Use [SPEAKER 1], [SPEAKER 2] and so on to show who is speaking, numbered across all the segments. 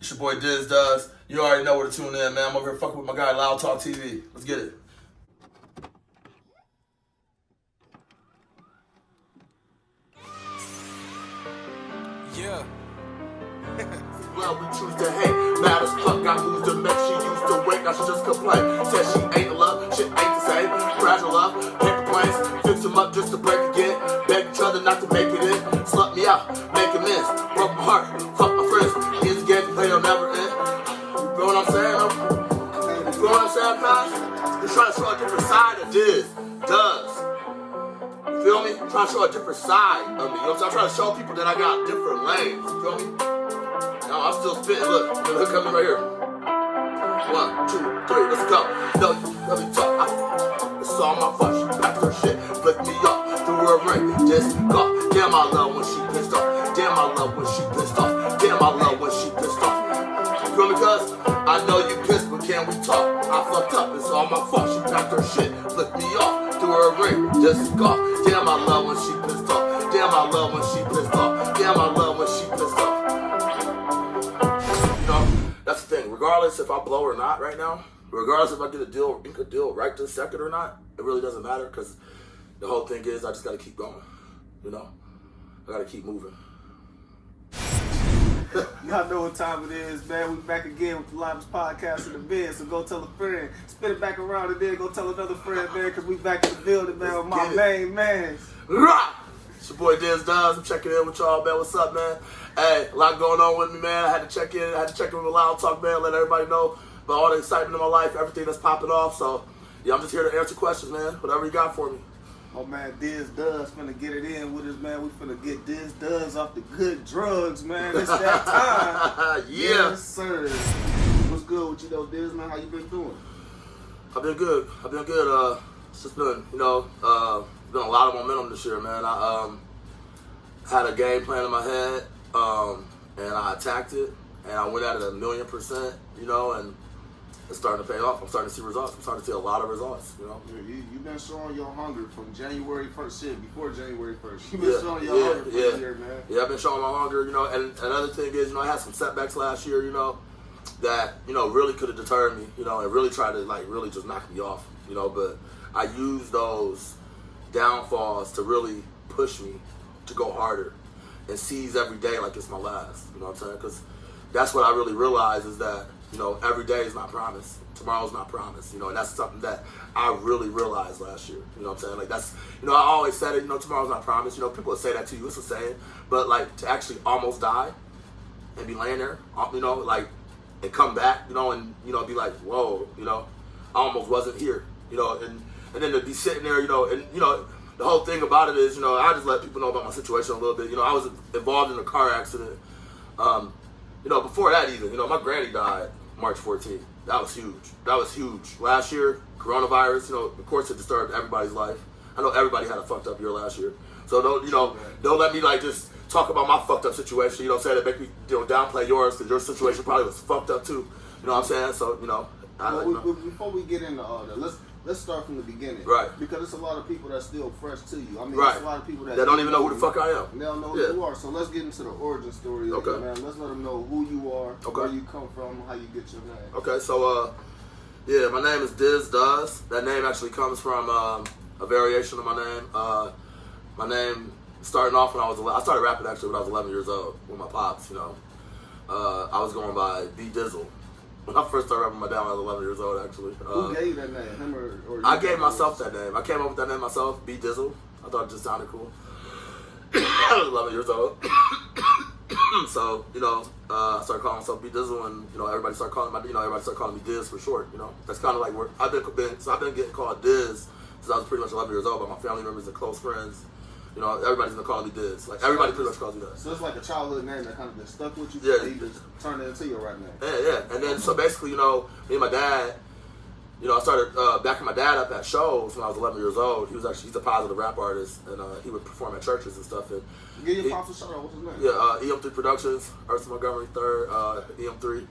[SPEAKER 1] It's your boy Diz Does. You already know where to tune in, man. I'm over here fucking with my guy Loud Talk TV. Let's get it.
[SPEAKER 2] Yeah.
[SPEAKER 3] Well, we choose to hate. Mad as fuck, got moves to make. She used to wait, now she just complain. Said she ain't in love, shit ain't the same. Fragile love, paper planes. Fix them up just to break again. Beg each other not to make it in. Slut me out, make amends. Broke my heart, fuck my friends. Years again, play will never end. You feel what I'm saying? You feel what I'm saying, guys? Just trying to show a different side of this. Does. You feel me? I'm trying to show a different side of me. You know what I'm saying? I'm trying to show people that I got different lanes. You feel me? No, I'm still spitting. Look coming right here. 1, 2, 3, let's go. No, let me talk. It's all my fault. She packed her shit, flipped me off, threw her a ring, just go. Damn, I love when she pissed off. Damn, I love when she pissed off. Damn, I love when she pissed off. You feel me, cuz? I know you pissed, but can we talk? I fucked up. It's all my fault. She packed her shit, flipped me off, threw her a ring, just go. Damn, I love when she pissed off. Damn, I love when she pissed off. Damn, I love when she pissed off. That's the thing. Regardless if I blow or not right now, regardless if I get a deal, ink a deal right this second or not, it really doesn't matter because the whole thing is I just got to keep going. You know, I got to keep moving.
[SPEAKER 4] Y'all know what time it is, man. We back again with the Livest Podcast in the bed. So go tell a friend, spin it back around, and then go tell another friend, man, because we back in the building, man, with my main man.
[SPEAKER 3] Rah! It's your boy Diz Does. I'm checking in with y'all, man. What's up, man? Hey, a lot going on with me, man. I had to check in. With Loud Talk, man. Let everybody know about all the excitement in my life, everything that's popping off. So, yeah, I'm just here to answer questions, man. Whatever you got for me.
[SPEAKER 4] Oh, man, Diz Does finna get it in with us, man. We finna get Diz Does off the good drugs, man. It's that time.
[SPEAKER 3] Yeah.
[SPEAKER 4] Yes, sir. What's good with you, though, Diz, man? How you been doing?
[SPEAKER 3] I've been good. It's just been, been a lot of momentum this year, man. I had a game plan in my head, and I attacked it, and I went at it 1,000,000%, and it's starting to pay off. I'm starting to see results. I'm starting to see a lot of results,
[SPEAKER 4] You've been showing your hunger from January 1st, before January 1st. You've been showing your hunger for the year, man.
[SPEAKER 3] Yeah, I've been showing my hunger, and another thing is, I had some setbacks last year, that, really could have deterred me, and really tried to, really just knock me off, but I used those downfalls to really push me to go harder and seize every day like it's my last. You know what I'm saying? Because that's what I really realized is that, every day is not promised. Tomorrow's not promised. And that's something that I really realized last year. You know what I'm saying? Like that's, I always said it, tomorrow's not promised. People will say that to you. It's a saying. But to actually almost die and be laying there, and come back, and, be like, whoa, I almost wasn't here, and then to be sitting there, and, the whole thing about it is, I just let people know about my situation a little bit. I was involved in a car accident. Before that even, my granny died March 14th. That was huge. Last year, coronavirus, of course it disturbed everybody's life. I know everybody had a fucked up year last year. So don't let me just talk about my fucked up situation. That make me, downplay yours because your situation probably was fucked up too. You know what I'm saying? So,
[SPEAKER 4] Before we get into all that, let's start from the beginning.
[SPEAKER 3] Right.
[SPEAKER 4] Because it's a lot of people that's still fresh to you. I mean,
[SPEAKER 3] right.
[SPEAKER 4] There's a lot of people that
[SPEAKER 3] don't even know who the fuck I am.
[SPEAKER 4] They don't know who you are. So let's get into the origin story of you, man. Let's let them know who you are, where you come from, how you get your name.
[SPEAKER 3] Okay, so, my name is Diz Does. That name actually comes from a variation of my name. My name, starting off when I started rapping actually when I was 11 years old with my pops, I was going by B Dizzle. When I first started rapping my dad when I was 11 years old, actually.
[SPEAKER 4] Who gave you that name? Him or
[SPEAKER 3] I gave myself that name. I came up with that name myself, B Dizzle. I thought it just sounded cool. I was 11 years old. So, I started calling myself B Dizzle, and, everybody started calling me Diz for short, That's kind of like where I've been getting called Diz since I was pretty much 11 years old by my family members and close friends. Everybody's been calling me Diz. Everybody pretty much calls me that.
[SPEAKER 4] So it's like a childhood name that kind of just stuck with you?
[SPEAKER 3] Yeah.
[SPEAKER 4] You just turned it into your right name?
[SPEAKER 3] Yeah. And then, so basically, me and my dad, I started backing my dad up at shows when I was 11 years old. He's a positive rap artist, and he would perform at churches and stuff. And
[SPEAKER 4] give your pops a shout out. What's his name?
[SPEAKER 3] Yeah, EM3 Productions, Ursa Montgomery III, EM3.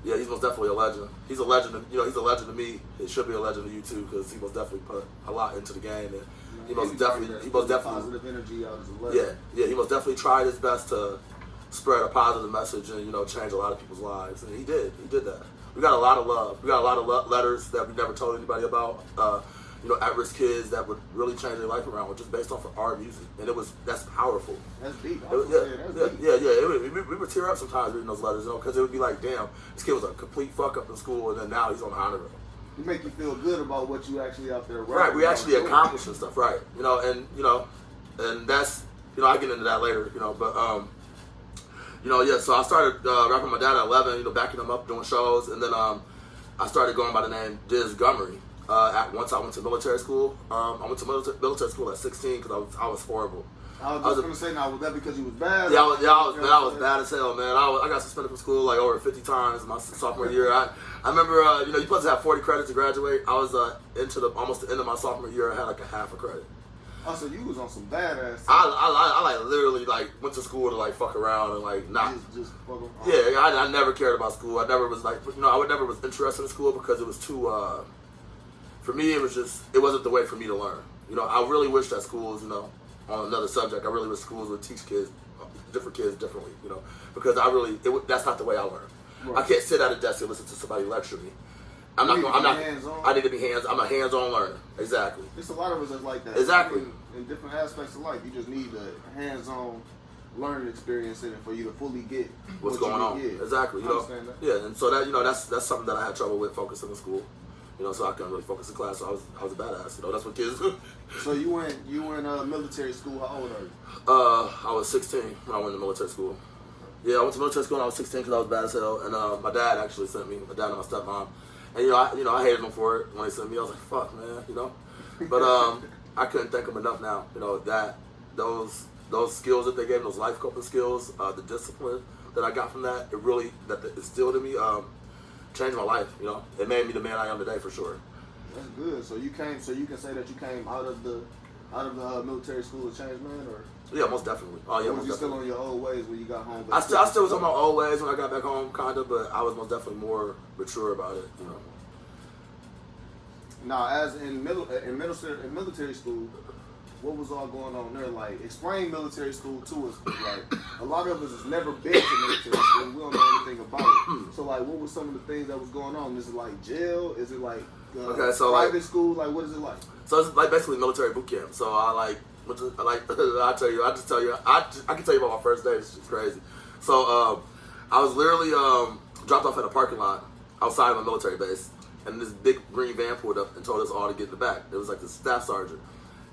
[SPEAKER 3] Yeah, he's most definitely a legend. He's a legend. He's a legend to me. He should be a legend to you too, because he most definitely put a lot into the game. And he most definitely
[SPEAKER 4] positive energy out as a legend.
[SPEAKER 3] Yeah. He most definitely tried his best to spread a positive message and, you know, change a lot of people's lives. And he did that. We got a lot of love. We got a lot of letters that we never told anybody about. You know, at-risk kids that would really change their life around, just based off of our music. And that's powerful.
[SPEAKER 4] That's deep.
[SPEAKER 3] We would tear up sometimes reading those letters, you know, because it would be like, damn, this kid was a complete fuck up in school, and then now he's on the honor roll.
[SPEAKER 4] It make you feel good about what you actually out there.
[SPEAKER 3] Right, we actually accomplishing stuff, right? You know, and that's, you know, I get into that later, you know, but you know, yeah. So I started rapping with my dad at 11, you know, backing him up, doing shows, and then I started going by the name Diz Gummery. Once I went to military school, I went to military school at 16 because I was horrible.
[SPEAKER 4] I was just gonna say, now was that because you was bad?
[SPEAKER 3] Yeah, I was bad as hell, man. I got suspended from school like over 50 times my sophomore year. I remember, you know, you're supposed to have 40 credits to graduate. I was into almost the end of my sophomore year. I had like a half a credit.
[SPEAKER 4] Oh, so you was on some badass stuff.
[SPEAKER 3] I like literally like went to school to like fuck around and like not.
[SPEAKER 4] Just fuck around.
[SPEAKER 3] Yeah, I never cared about school. I never was like, you know, I never was interested in school because it was too. For me, it wasn't the way for me to learn. You know, I really wish that schools, you know, on another subject, I really wish schools would teach different kids differently, you know, because that's not the way I learn. Right. I can't sit at a desk and listen to somebody lecture me. I need to be I'm a hands-on learner. Exactly.
[SPEAKER 4] There's a lot of us that's like that.
[SPEAKER 3] Exactly.
[SPEAKER 4] In different aspects of life, you just need a hands-on learning experience in it for you to fully get
[SPEAKER 3] what's going on. Exactly. You know,
[SPEAKER 4] understand that.
[SPEAKER 3] Yeah, and so that, you know, that's something that I had trouble with focusing in school. You know, so I couldn't really focus in class. So I was a badass. You know, that's what kids do.
[SPEAKER 4] So you were in military school. How old are you?
[SPEAKER 3] I was 16 when I went to military school. Yeah, I went to military school when I was 16 because I was bad as hell. And my dad actually sent me. My dad and my stepmom. And I hated them for it when they sent me. I was like, fuck, man, you know. But I couldn't thank them enough now. You know, that those skills that they gave me, those life coping skills, the discipline that I got from that, it instilled in me. Changed my life, you know. It made me the man I am today for sure.
[SPEAKER 4] That's good. So you can say that you came out of the military school a changed man, or?
[SPEAKER 3] Yeah, most definitely. Oh yeah,
[SPEAKER 4] or
[SPEAKER 3] most
[SPEAKER 4] was you
[SPEAKER 3] definitely.
[SPEAKER 4] still on your old ways when you got home?
[SPEAKER 3] I still was on my old ways when I got back home, kind of, but I was most definitely more mature about it, you know.
[SPEAKER 4] Now, as in military school, what was all going on there? Like, explain military school to us. Like, a lot of us has never been to military school. We don't know anything about it. So, like, what were some of the things that was going on? Is it like jail? Is it like private school? Like, what is it like?
[SPEAKER 3] So it's like basically military boot camp. So I can tell you about my first day. It's just crazy. So I was literally dropped off at a parking lot outside of a military base, and this big green van pulled up and told us all to get in the back. It was like the staff sergeant.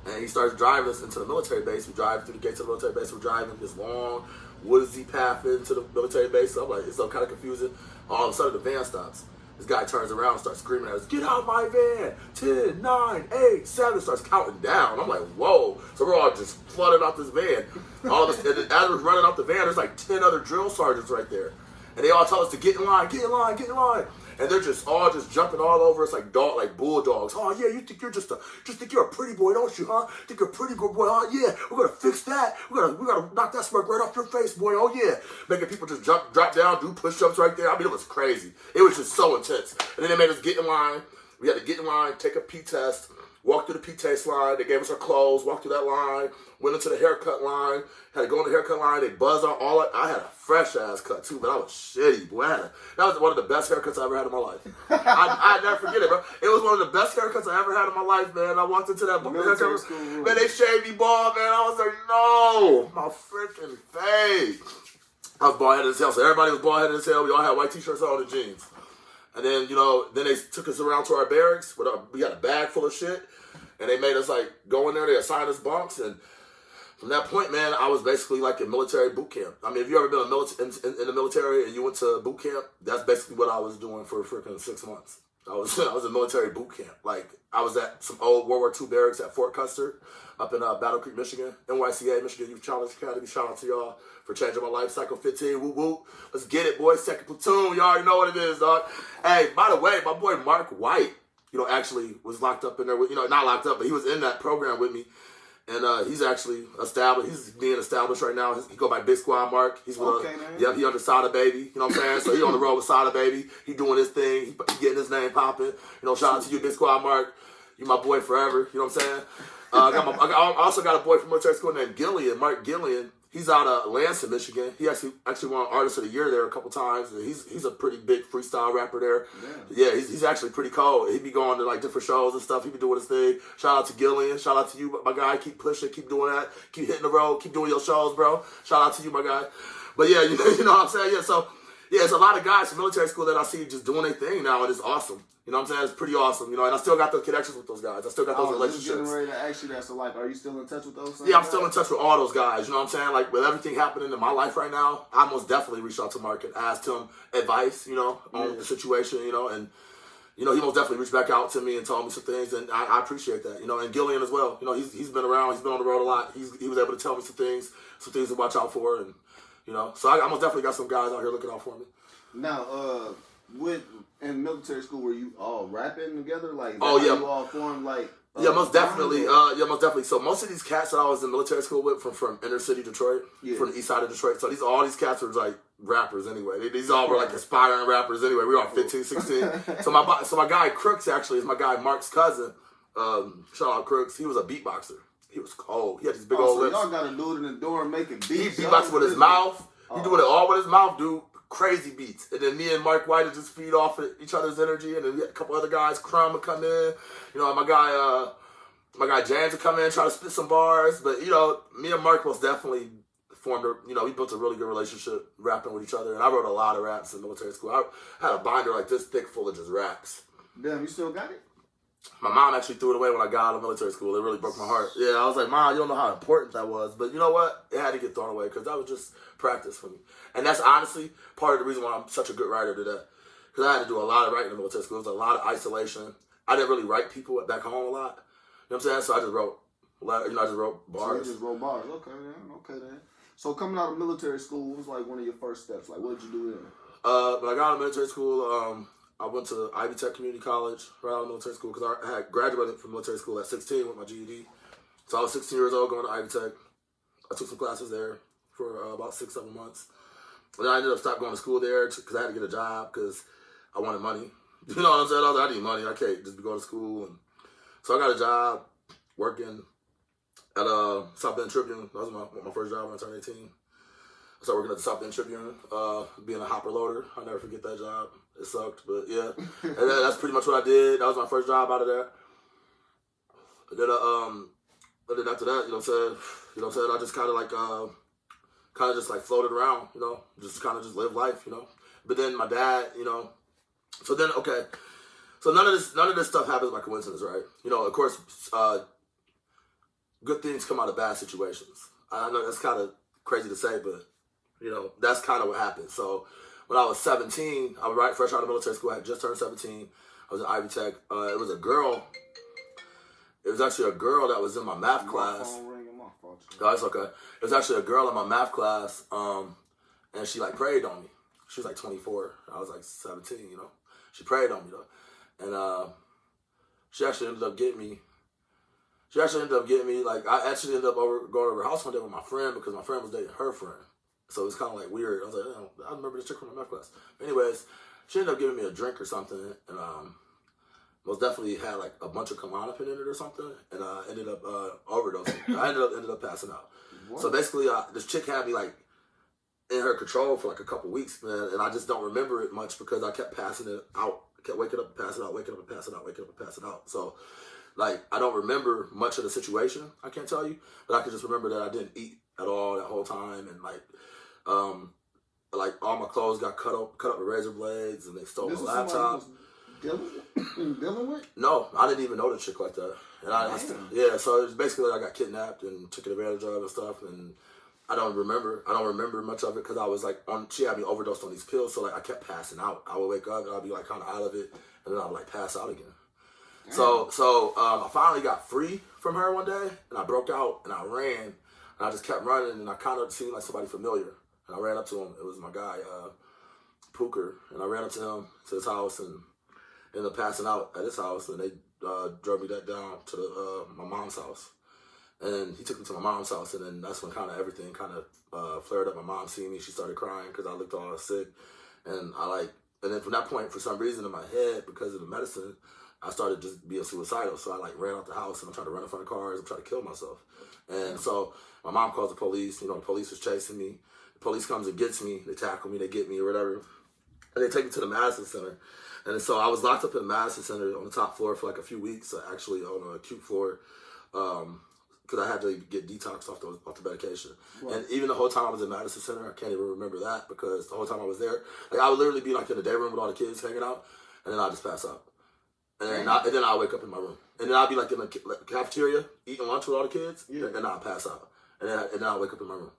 [SPEAKER 3] And he starts driving us into the military base. We drive through the gates of the military base. We're driving this long, woodsy path into the military base. So I'm like, it's so kind of confusing. All of a sudden, the van stops. This guy turns around and starts screaming at us, "Get out of my van! 10, 9, 8, 7, starts counting down. I'm like, whoa. So we're all just flooding out this van. All of us, and as we're running out the van, there's like 10 other drill sergeants right there. And they all tell us to get in line, get in line, get in line. And they're just all jumping all over us like bulldogs. Oh yeah, you think you're just think you're a pretty boy, don't you, huh? Think you're a pretty good boy, oh yeah, we're gonna fix that. We're gonna knock that smirk right off your face, boy, oh yeah. Making people just drop down, do push-ups right there. I mean, it was crazy. It was just so intense. And then they made us get in line. We had to get in line, take a P test, walk through the P test line. They gave us our clothes, walked through that line, went into the haircut line, had to go in the haircut line. They buzzed on all I had a fresh ass cut too, but I was shitty, boy. That was one of the best haircuts I ever had in my life. I never forget it, bro. It was one of the best haircuts I ever had in my life, man. I walked into that haircut, man, they shaved me bald, man. I was like, no, my freaking face. I was bald headed as hell, so everybody was bald headed as hell. We all had white t-shirts on and jeans. And then, then they took us around to our barracks. We had a bag full of shit. And they made us, go in there. They assigned us bunks. And from that point, man, I was basically like in military boot camp. I mean, if you ever been in the military and you went to boot camp, that's basically what I was doing for freaking 6 months. I was in military boot camp. I was at some old World War II barracks at Fort Custer up in Battle Creek, Michigan. NYCA, Michigan Youth Challenge Academy. Shout out to y'all for changing my life. Psycho 15, woo woo. Let's get it, boys. Second platoon. You already know what it is, dog. Hey, by the way, my boy Mark White, actually was locked up in there with, not locked up, but he was in that program with me. And he's actually established. He's being established right now. He go by Big Squad Mark. He's with he under Sada Baby. You know what I'm saying? So he on the road with Sada Baby. He doing his thing. He getting his name popping. Shout out to you, Big Squad Mark. You my boy forever. You know what I'm saying? I also got a boy from military school named Gillian, Mark Gillian. He's out of Lansing, Michigan. He actually won Artist of the Year there a couple times. And he's a pretty big freestyle rapper there. Yeah, he's actually pretty cold. He be going to like different shows and stuff. He be doing his thing. Shout out to Gillian. Shout out to you, my guy. Keep pushing. Keep doing that. Keep hitting the road. Keep doing your shows, bro. Shout out to you, my guy. But yeah, you know what I'm saying? Yeah, so yeah, it's a lot of guys from military school that I see just doing their thing now, and it's awesome. You know what I'm saying? It's pretty awesome. You know, and I still got the connections with those guys. I still got those relationships.
[SPEAKER 4] I was getting ready to ask you that. So, like, are you still in touch with those?
[SPEAKER 3] Yeah, I'm still in touch with all those guys. You know what I'm saying? Like, with everything happening in my life right now, I most definitely reached out to Mark and asked him advice, you know, on the situation, you know, and, you know, he most definitely reached back out to me and told me some things, and I appreciate that, you know, and Gillian as well. You know, he's been around. He's been on the road a lot. He was able to tell me some things to watch out for, and, you know, so I most definitely got some guys out here looking out for me.
[SPEAKER 4] Now, in military school, were you all rapping together? Like, you all formed like?
[SPEAKER 3] Yeah, most definitely. Most definitely. So most of these cats that I was in military school with from inner city Detroit, from the east side of Detroit. So all these cats were like rappers anyway. These all were like aspiring rappers anyway. We were all 15, 16. So my guy Crooks actually is my guy Mark's cousin. Shout out Crooks. He was a beatboxer. He was cold. He had these big old lips.
[SPEAKER 4] Y'all got a dude in the door making beats.
[SPEAKER 3] He beatboxed with his mouth. He doing it all with his mouth, dude. Crazy beats. And then me and Mark White would just feed off of each other's energy. And then we had a couple other guys. Crumb would come in. You know, my guy James would come in and try to spit some bars. But, you know, me and Mark most definitely we built a really good relationship rapping with each other. And I wrote a lot of raps in military school. I had a binder like this thick full of just raps.
[SPEAKER 4] Damn, you still got it?
[SPEAKER 3] My mom actually threw it away when I got out of military school. It really broke my heart. Yeah, I was like, Mom, you don't know how important that was. But you know what? It had to get thrown away because that was just practice for me. And that's honestly part of the reason why I'm such a good writer today. Because I had to do a lot of writing in military school. It was a lot of isolation. I didn't really write people back home a lot. You know what I'm saying? So I just wrote bars.
[SPEAKER 4] So you just wrote bars. Okay then. So coming out of military school, what was like one of your first steps? Like, what did you do then?
[SPEAKER 3] When I got out of military school, I went to Ivy Tech Community College right out of military school because I had graduated from military school at 16 with my GED. So I was 16 years old going to Ivy Tech. I took some classes there for about 6-7 months. And then I ended up stopping going to school there because I had to get a job because I wanted money. You know what I'm saying? I was like, I need money. I can't just be going to school. And so I got a job working at South Bend Tribune. That was my first job when I turned 18. I started working at the South Bend Tribune, being a hopper loader. I'll never forget that job. It sucked, but yeah. And that's pretty much what I did. That was my first job out of there. And then after that, you know what I'm saying? I just kind of just floated around, you know, just kind of just live life, you know. But then my dad, you know, so none of this stuff happens by coincidence, right? You know, of course, good things come out of bad situations. I know that's kind of crazy to say, but you know, that's kind of what happened. So when I was 17, I was fresh out of military school. I had just turned 17. I was in Ivy Tech. It was a girl. It was actually a girl that was in my math class. Oh, that's okay. It was actually a girl in my math class, and she prayed on me. She was 24. I was 17. You know, she prayed on me though, and she actually ended up getting me. I actually ended up going over her house one day with my friend because my friend was dating her friend. So it's kind of weird. I was I remember this chick from my math class. Anyways, she ended up giving me a drink or something, and most definitely had a bunch of Klonopin in it or something, and I ended up overdosing. I ended up passing out. What? So basically, this chick had me in her control for a couple weeks, man, and I just don't remember it much because I kept passing it out. I kept waking up and passing out, waking up and passing out, waking up and passing out. So I don't remember much of the situation. I can't tell you, but I can just remember that I didn't eat at all that whole time, and all my clothes got cut up with razor blades, and they stole my laptop.
[SPEAKER 4] Dealing with?
[SPEAKER 3] No, I didn't even know the chick like that. And so it was basically I got kidnapped and taken advantage of and stuff, and I don't remember much of it because I was she had me overdosed on these pills, so I kept passing out. I would wake up and I'd be kind of out of it, and then I would pass out again. Damn. So I finally got free from her one day, and I broke out and I ran, and I just kept running, and I kind of seemed like somebody familiar, and I ran up to him. It was my guy Pooker, and I ran up to him to his house and ended up passing out at his house, and they drove me down to my mom's house. And he took me to my mom's house, and then that's when everything flared up. My mom seen me, she started crying because I looked all sick, and and then from that point, for some reason in my head, because of the medicine, I started just being suicidal. So I like ran out the house and I'm trying to run in front of cars. I'm trying to kill myself. And so my mom calls the police. You know, the police was chasing me. The police comes and gets me. They tackle me. They get me or whatever. And they take me to the Madison Center. And so I was locked up in the Madison Center on the top floor for like a few weeks, actually on an acute floor, because I had to get detoxed off the medication. Right. And even the whole time I was in Madison Center, I can't even remember that because the whole time I was there, like I would literally be like in the day room with all the kids hanging out, and then I'd just pass out. And then I'll wake up in my room. And then I'll be like in the cafeteria eating lunch with all the kids, and then I'll pass out. And then I'll wake up in my room.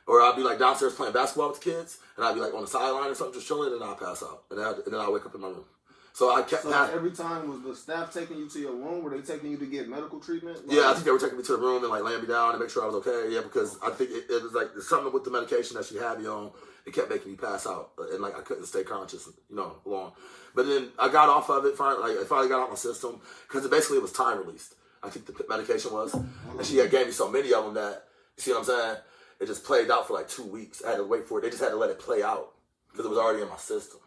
[SPEAKER 3] Or I'll be like downstairs playing basketball with the kids, and I'll be like on the sideline or something just chilling, and I'll pass out. And then I'll wake up in my room. So I kept
[SPEAKER 4] every time was the staff taking you to your room? Were they taking you to get medical treatment?
[SPEAKER 3] Yeah, I think they were taking me to the room and like laying me down and make sure I was okay. Yeah, because I think it was like something with the medication that she had me on. It kept making me pass out, and like I couldn't stay conscious, long. But then I got off of it. I finally got out my system because it was time released. I think the medication was, and she had gave me so many of them that you see what I'm saying. It just played out for like 2 weeks. I had to wait for it. They just had to let it play out because it was already in my system.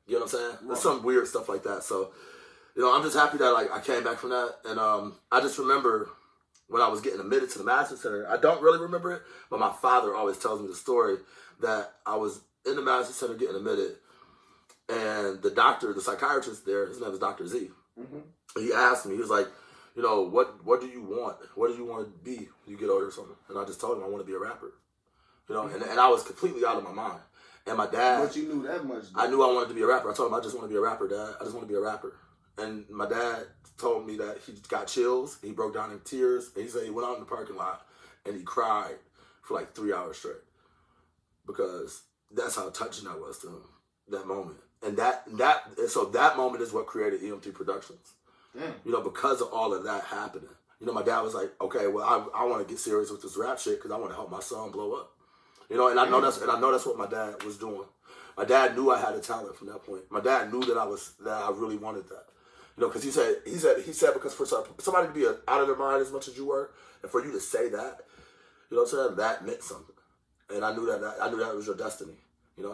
[SPEAKER 3] You know what I'm saying? Right. There's some weird stuff like that. So, I'm just happy that like I came back from that. And I just remember when I was getting admitted to the Madison Center. I don't really remember it, but my father always tells me the story that I was in the Madison Center getting admitted, and the psychiatrist there, his name is Dr. Z. Mm-hmm. He asked me, he was like, what do you want? What do you want to be when you get older or something? And I just told him I want to be a rapper. And I was completely out of my mind. And my dad...
[SPEAKER 4] But you knew that much, though.
[SPEAKER 3] I knew I wanted to be a rapper. I told him I just want to be a rapper, Dad. I just want to be a rapper. And my dad told me that he got chills. He broke down in tears. And he said he went out in the parking lot and he cried for like 3 hours straight. Because that's how touching that was to him, that moment. And so that moment is what created EM3 Productions. Yeah. Because of all of that happening. My dad was like, okay, well, I want to get serious with this rap shit because I want to help my son blow up. And I know that's what my dad was doing. My dad knew I had a talent from that point. My dad knew that I really wanted that. Because he said because for somebody to be out of their mind as much as you were, and for you to say that, that meant something. And I knew that it was your destiny.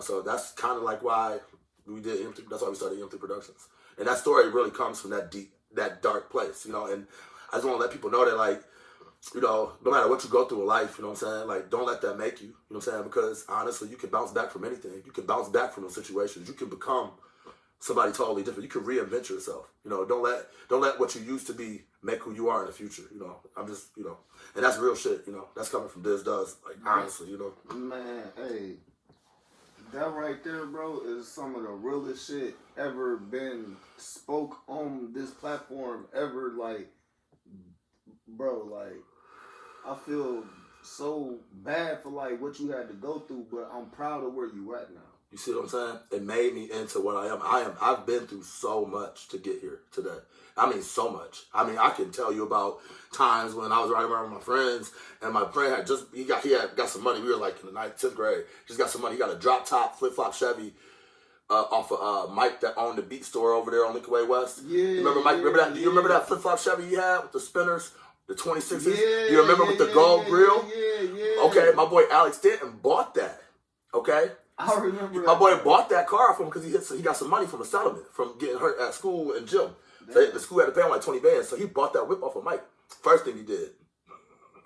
[SPEAKER 3] So that's kind of like why we did EM3. That's why we started EM3 Productions. And that story really comes from that deep, that dark place. And I just want to let people know that like, no matter what you go through in life, you know what I'm saying? Like, don't let that make you, what I'm saying? Because honestly, you can bounce back from anything. You can bounce back from those situations. You can become somebody totally different. You can reinvent yourself. Don't let what you used to be make who you are in the future. I'm just, and that's real shit. That's coming from Diz Does. Like, honestly,
[SPEAKER 4] Man, hey, that right there, bro, is some of the realest shit ever been spoke on this platform ever. Like, bro, like, I feel so bad for like what you had to go through, but I'm proud of where you at now.
[SPEAKER 3] You see what I'm saying? It made me into what I am. I've been through so much to get here today. I mean, so much. I mean, I can tell you about times when I was riding around with my friends, and my friend had got some money. We were like in the 9th, 10th grade. Just got some money. He got a drop top flip flop Chevy off of Mike that owned the beat store over there on Lincoln Way West. Yeah. Remember Mike? Remember that? Do you remember that flip flop Chevy he had with the spinners? The 26s? Do you remember with the gold grill? Yeah. Okay, my boy Alex Denton bought that. Okay?
[SPEAKER 4] I remember that.
[SPEAKER 3] My boy bought that car from him because he got some money from a settlement from getting hurt at school and gym. So the school had to pay him like 20 bands, so he bought that whip off of Mike. First thing he did.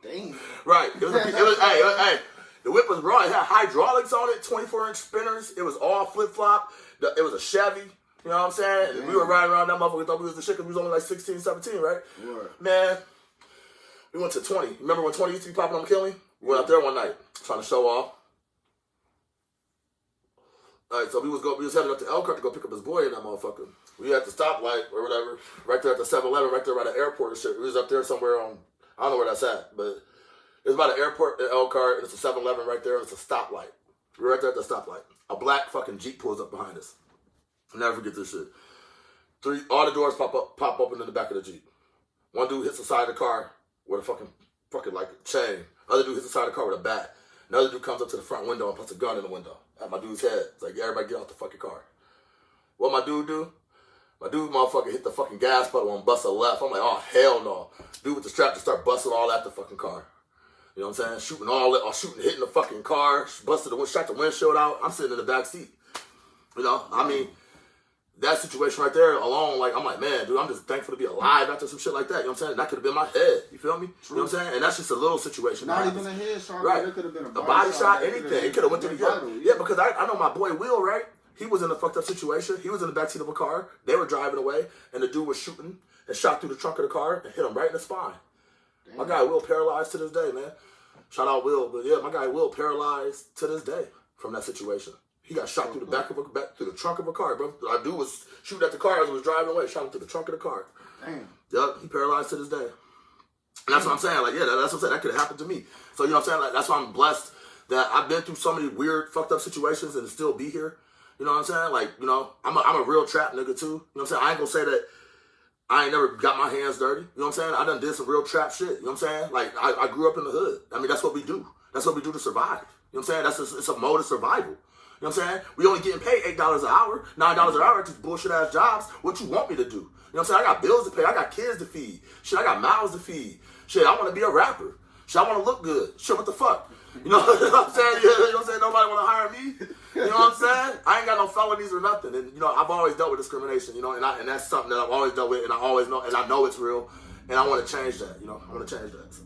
[SPEAKER 4] Damn.
[SPEAKER 3] Right. Hey, the whip was raw. It had hydraulics on it, 24-inch spinners. It was all flip-flop. It was a Chevy. You know what I'm saying? Damn. We were riding around that motherfucker, thought we was the shit because we was only like 16, 17, right? Man. We went to 20. Remember when 20 used to be popping on Killing? We went out there one night trying to show off. All right, so we was heading up to Elkhart to go pick up his boy in that motherfucker. We at the stoplight or whatever, right there at the 7-Eleven, right there by the airport and shit. We was up there somewhere on, I don't know where that's at, but it's by the airport in Elkhart, and it's a 7-Eleven right there, and it's a stoplight. We're right there at the stoplight. A black fucking Jeep pulls up behind us. I'll never forget this shit. All the doors pop open in the back of the Jeep. One dude hits the side of the car with a fucking like chain. Other dude hits the side of the car with a bat. Another dude comes up to the front window and puts a gun in the window at my dude's head. It's like, everybody get out the fucking car. What my dude do? My dude motherfucker hit the fucking gas pedal and bust a left. I'm like, oh, hell no. Dude with the strap to start busting all at the fucking car. You know what I'm saying? Hitting the fucking car, shot the windshield out. I'm sitting in the back seat. I mean, that situation right there alone, like, I'm like, man, dude, I'm just thankful to be alive after some shit like that. You know what I'm saying? That could have been my head. You feel me?
[SPEAKER 4] True.
[SPEAKER 3] You know what I'm saying? And that's just a little situation.
[SPEAKER 4] Not
[SPEAKER 3] that
[SPEAKER 4] even a
[SPEAKER 3] happens.
[SPEAKER 4] headshot.
[SPEAKER 3] Right.
[SPEAKER 4] It could have been a
[SPEAKER 3] body shot,
[SPEAKER 4] that
[SPEAKER 3] anything. It could have went to the
[SPEAKER 4] vital,
[SPEAKER 3] yeah, because I know my boy Will, right? He was in a fucked up situation. He was in the backseat of a car. They were driving away, and the dude was shooting and shot through the trunk of the car and hit him right in the spine. Damn. My guy Will paralyzed to this day, man. Shout out Will, but yeah, my guy Will paralyzed to this day from that situation. He got shot through the back through the trunk of a car, bro. Our dude was shooting at the car as he was driving away, shot him through the trunk of the car.
[SPEAKER 4] Damn.
[SPEAKER 3] Yup, he paralyzed to this day. And that's what I'm saying. Like, yeah, that's what I'm saying. That could have happened to me. So, you know what I'm saying? Like, that's why I'm blessed that I've been through so many weird, fucked up situations and to still be here. You know what I'm saying? Like, you know, I'm a real trap nigga too. You know what I'm saying? I ain't gonna say that I ain't never got my hands dirty. You know what I'm saying? I done did some real trap shit. You know what I'm saying? Like, I grew up in the hood. I mean, that's what we do. That's what we do to survive. You know what I'm saying? It's a mode of survival. You know what I'm saying? We only getting paid $8 an hour, $9 an hour at these bullshit ass jobs. What you want me to do? You know what I'm saying? I got bills to pay. I got kids to feed. Shit, I got mouths to feed. Shit, I want to be a rapper. Shit, I want to look good. Shit, what the fuck? You know what I'm saying? You know what I'm saying? Nobody want to hire me. You know what I'm saying? I ain't got no felonies or nothing. And, you know, I've always dealt with discrimination, you know, and that's something that I've always dealt with, and I always know, and I know it's real, and I want to change that, you know? I want to change that. So.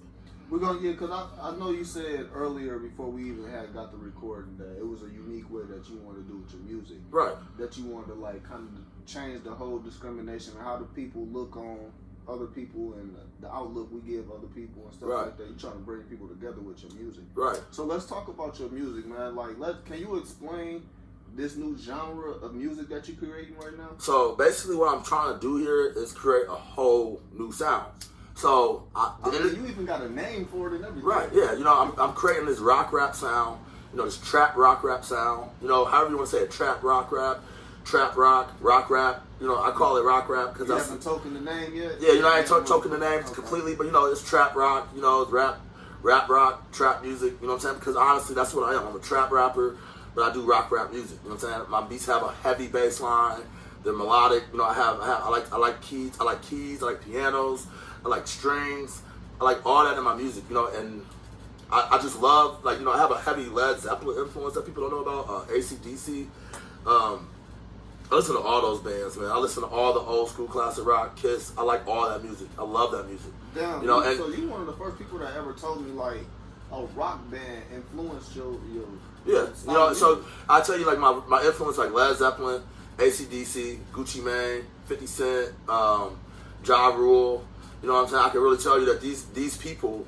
[SPEAKER 4] We're gonna because I know you said earlier before we even got the recording that it was a unique way that you wanted to do with your music.
[SPEAKER 3] Right.
[SPEAKER 4] That you wanted to like kind of change the whole discrimination and how do people look on other people and the outlook we give other people and stuff
[SPEAKER 3] right.
[SPEAKER 4] like that. You're trying to bring people together with your music.
[SPEAKER 3] Right.
[SPEAKER 4] So let's talk about your music, man. Like, can you explain this new genre of music that you're creating right now?
[SPEAKER 3] So basically, what I'm trying to do here is create a whole new sound. So
[SPEAKER 4] you even got a name for it and everything.
[SPEAKER 3] Right, yeah. You know, I'm creating this rock rap sound, you know, this trap rock rap sound, you know, however you want to say it, trap rock rap, trap rock rap, you know, I call it rock rap because
[SPEAKER 4] you haven't token the name yet?
[SPEAKER 3] Yeah, you know, I ain't token the name completely, but you know, it's trap rock, you know, it's rap rock, trap music, you know what I'm saying? Because honestly, that's what I am. I'm a trap rapper, but I do rock rap music, you know what I'm saying? My beats have a heavy bass line, they're melodic, you know, I like keys, I like pianos, I like strings, I like all that in my music, you know, and I just love, like, you know, I have a heavy Led Zeppelin influence that people don't know about, AC/DC. I listen to all those bands, man. I listen to all the old school classic rock, Kiss. I like all that music. I love that music.
[SPEAKER 4] Damn,
[SPEAKER 3] you know, and
[SPEAKER 4] so you one of the first people that ever told me, like, a rock band influenced your
[SPEAKER 3] yeah, you know, so I tell you, like, my influence, like Led Zeppelin, AC/DC, Gucci Mane, 50 Cent, Ja Rule. You know what I'm saying? I can really tell you that these people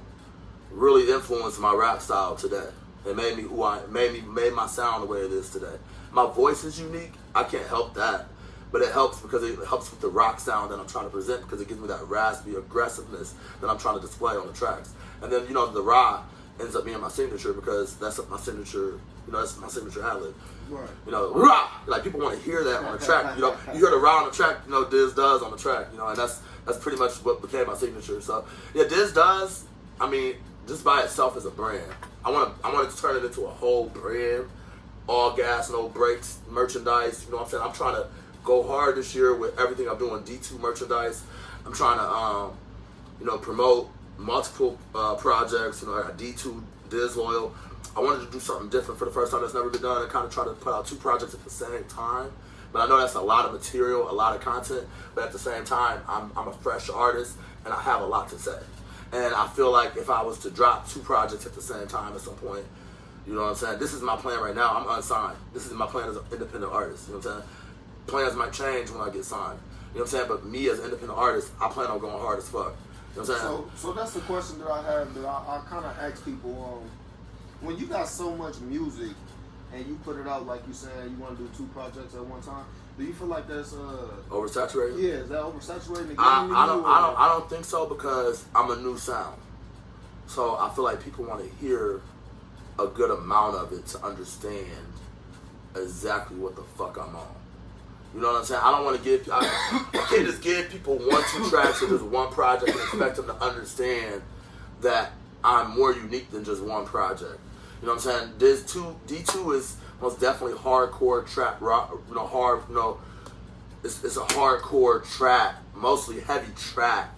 [SPEAKER 3] really influenced my rap style today. It made me made my sound the way it is today. My voice is unique. I can't help that. But it helps because it helps with the rock sound that I'm trying to present because it gives me that raspy aggressiveness that I'm trying to display on the tracks. And then, you know, the rah ends up being my signature because that's my signature, you know, that's my signature ad-lib.
[SPEAKER 4] Right.
[SPEAKER 3] You know, rah! Like, people want to hear that on the track. You know, you hear the rah on the track, you know, Diz Does on the track, you know, and that's pretty much what became my signature. So, yeah, Diz Does, I mean, just by itself is a brand. I want to turn it into a whole brand, all gas, no brakes, merchandise. You know what I'm saying? I'm trying to go hard this year with everything I'm doing, D2 merchandise. I'm trying to, you know, promote multiple projects. You know, I got D2, Disloyal. I wanted to do something different for the first time that's never been done and kind of try to put out 2 projects at the same time. But I know that's a lot of material, a lot of content. But at the same time, I'm a fresh artist and I have a lot to say. And I feel like if I was to drop 2 projects at the same time at some point, you know what I'm saying? This is my plan right now. I'm unsigned. This is my plan as an independent artist. You know what I'm saying? Plans might change when I get signed. You know what I'm saying? But me as an independent artist, I plan on going hard as fuck. You know what I'm saying?
[SPEAKER 4] So that's the question that I have that I kind of ask people. When you got so much music and you put it out like you said, you want to do 2 projects at one time, do you feel like that's
[SPEAKER 3] oversaturated?
[SPEAKER 4] Yeah, is that oversaturated?
[SPEAKER 3] I don't think so because I'm a new sound. So I feel like people want to hear a good amount of it to understand exactly what the fuck I'm on. You know what I'm saying? I don't want to give. I can't just give people 1-2 tracks or just one project and expect them to understand that I'm more unique than just one project. You know what I'm saying? D2 is most definitely hardcore trap rock. You know, it's a hardcore trap, mostly heavy trap.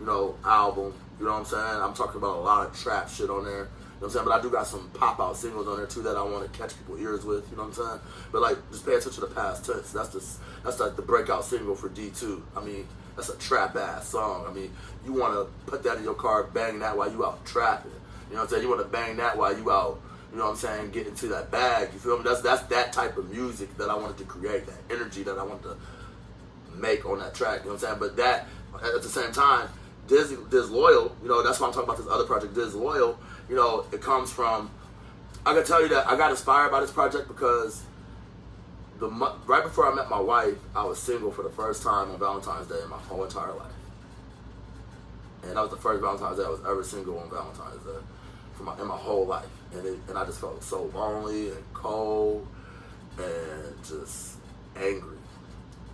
[SPEAKER 3] You know, album. You know what I'm saying? I'm talking about a lot of trap shit on there. know what I'm saying? But I do got some pop-out singles on there, too, that I want to catch people's ears with, you know what I'm saying? But, like, just pay attention to the past tense. That's like the breakout single for D2. I mean, that's a trap-ass song. I mean, you want to put that in your car, bang that while you out trapping. You know what I'm saying? You want to bang that while you out, you know what I'm saying, get into that bag. You feel me? That's that type of music that I wanted to create, that energy that I wanted to make on that track. You know what I'm saying? But that, at the same time, Disloyal, you know, that's why I'm talking about this other project, Disloyal, you know, it comes from, I can tell you that I got inspired by this project because right before I met my wife, I was single for the first time on Valentine's Day in my whole entire life. And that was the first Valentine's Day I was ever single on Valentine's Day in my whole life. And I just felt so lonely and cold and just angry.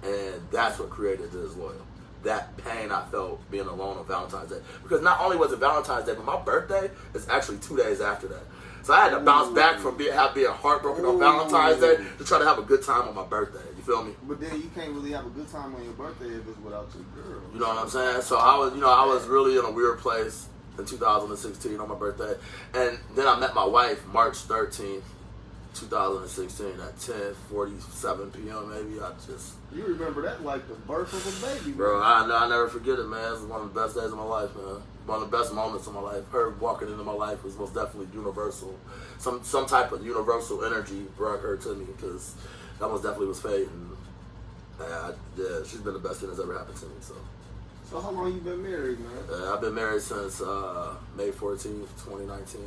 [SPEAKER 3] And that's what created Disloyal. That pain I felt being alone on Valentine's Day. Because not only was it Valentine's Day, but my birthday is actually 2 days after that. So I had to bounce back from being heartbroken on Valentine's Day to try to have a good time on my birthday. You feel me?
[SPEAKER 4] But then you can't really have a good time on your birthday if it's without your girl.
[SPEAKER 3] You know what I'm saying? So I was really in a weird place in 2016 on my birthday. And then I met my wife March 13th, 2016 at 10:47 p.m. maybe.
[SPEAKER 4] You remember that like the birth of a baby,
[SPEAKER 3] bro. I never forget it, man. It's one of the best days of my life, man. One of the best moments of my life. Her walking into my life was most definitely universal. Some type of universal energy brought her to me because that most definitely was fate. And yeah, she's been the best thing that's ever happened to me.
[SPEAKER 4] So how long you been married, man?
[SPEAKER 3] I've been married since May 14th, 2019.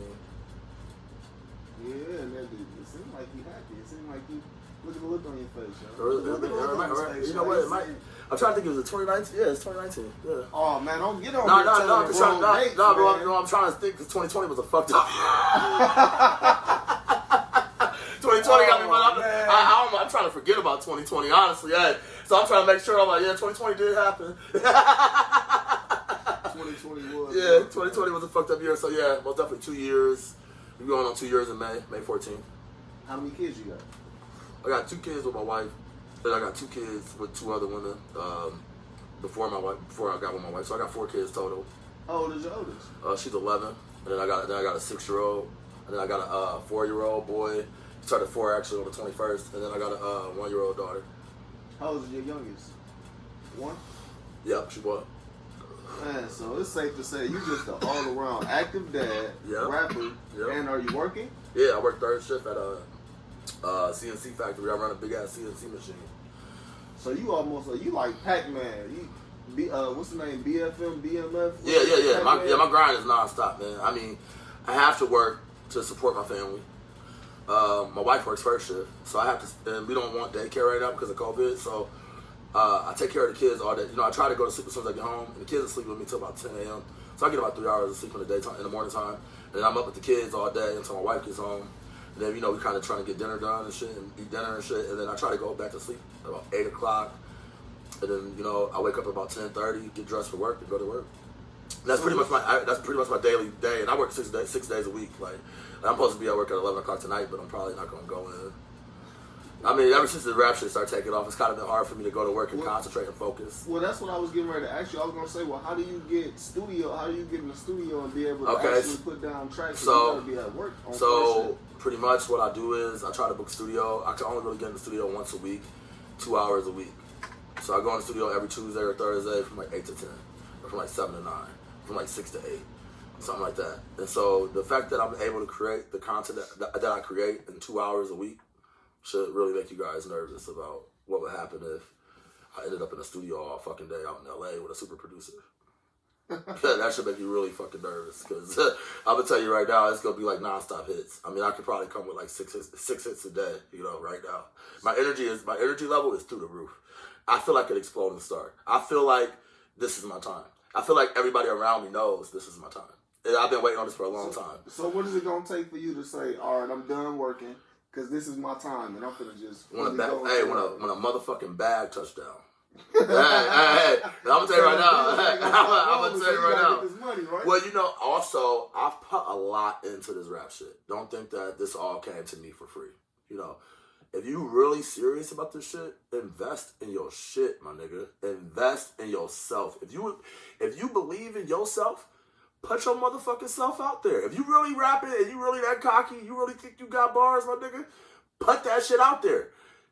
[SPEAKER 4] Yeah, and it seemed like you happy. It seemed like you look at the look on your face, yo.
[SPEAKER 3] You know what? It might. I'm trying to think. It was 2019. Yeah, it's 2019. Yeah.
[SPEAKER 4] Oh man, don't get on.
[SPEAKER 3] No, bro. I'm trying to think because 2020 was a fucked up year. 2020 got me, but I'm trying to forget about 2020. Honestly, yeah. So I'm trying to make sure. I'm like, yeah, 2020 did happen.
[SPEAKER 4] 2020 was.
[SPEAKER 3] Yeah, 2020 was a fucked up year. So yeah, most definitely 2 years. We're going on 2 years in May 14th.
[SPEAKER 4] How many kids you got?
[SPEAKER 3] I got 2 kids with my wife, and I got 2 kids with 2 other women before I got with my wife. So I got 4 kids total.
[SPEAKER 4] How old is your oldest?
[SPEAKER 3] She's 11, and then I got a 6-year-old, and then I got a 4-year-old boy. He started 4 actually on the 21st, and then I got a 1-year-old daughter.
[SPEAKER 4] How old is your youngest? 1?
[SPEAKER 3] Yep, she was.
[SPEAKER 4] Man, so it's safe to say you just an all-around active dad, rapper, and are you working?
[SPEAKER 3] Yeah, I work third shift at a CNC factory. I run a big-ass CNC machine.
[SPEAKER 4] So you almost, you like Pac-Man. What's the name, BFM, BMF?
[SPEAKER 3] Yeah. My grind is nonstop, man. I mean, I have to work to support my family. My wife works first shift, so I have to, and we don't want daycare right now because of COVID, so I take care of the kids all day. You know, I try to go to sleep as soon as I get home, and the kids will sleep with me till about 10 a.m. So I get about 3 hours of sleep in the morning time, and then I'm up with the kids all day until my wife gets home. And then, you know, we kind of trying to get dinner done and shit, and eat dinner and shit, and then I try to go back to sleep at about 8 o'clock. And then, you know, I wake up at about 10:30, get dressed for work, and go to work. And that's pretty much my daily day, and I work 6 days a week. Like, I'm supposed to be at work at 11 o'clock tonight, but I'm probably not going to go in. I mean, ever since the rap shit started taking off, it's kind of been hard for me to go to work and concentrate and focus.
[SPEAKER 4] Well, that's what I was getting ready to ask you. I was going to say, well, how do you get in the studio and be able to actually put down tracks? So you got to be at work on
[SPEAKER 3] so pretty much what I do is I try to book studio. I can only really get in the studio once a week, 2 hours a week. So I go in the studio every Tuesday or Thursday from like 8 to 10, or from like 7 to 9, from like 6 to 8, something like that. And so the fact that I'm able to create the content that I create in 2 hours a week should really make you guys nervous about what would happen if I ended up in a studio all fucking day out in LA with a super producer. That should make you really fucking nervous, because I'm gonna tell you right now, it's gonna be like nonstop hits. I mean, I could probably come with like six hits a day, you know, right now. My energy level is through the roof. I feel like an exploding star. I feel like this is my time. I feel like everybody around me knows this is my time. And I've been waiting on this for a long time.
[SPEAKER 4] So what is it gonna take for you to say, all right, I'm done working, because this is my time, and I'm gonna just
[SPEAKER 3] when a motherfucking bag touchdown. hey, I'm gonna tell you right now. Well, you know, also I've put a lot into this rap shit. Don't think that this all came to me for free. You know, if you really serious about this shit, invest in your shit, my nigga. Invest in yourself. If you believe in yourself, put your motherfucking self out there. If you really rapping and you really that cocky, you really think you got bars, my nigga, put that shit out there.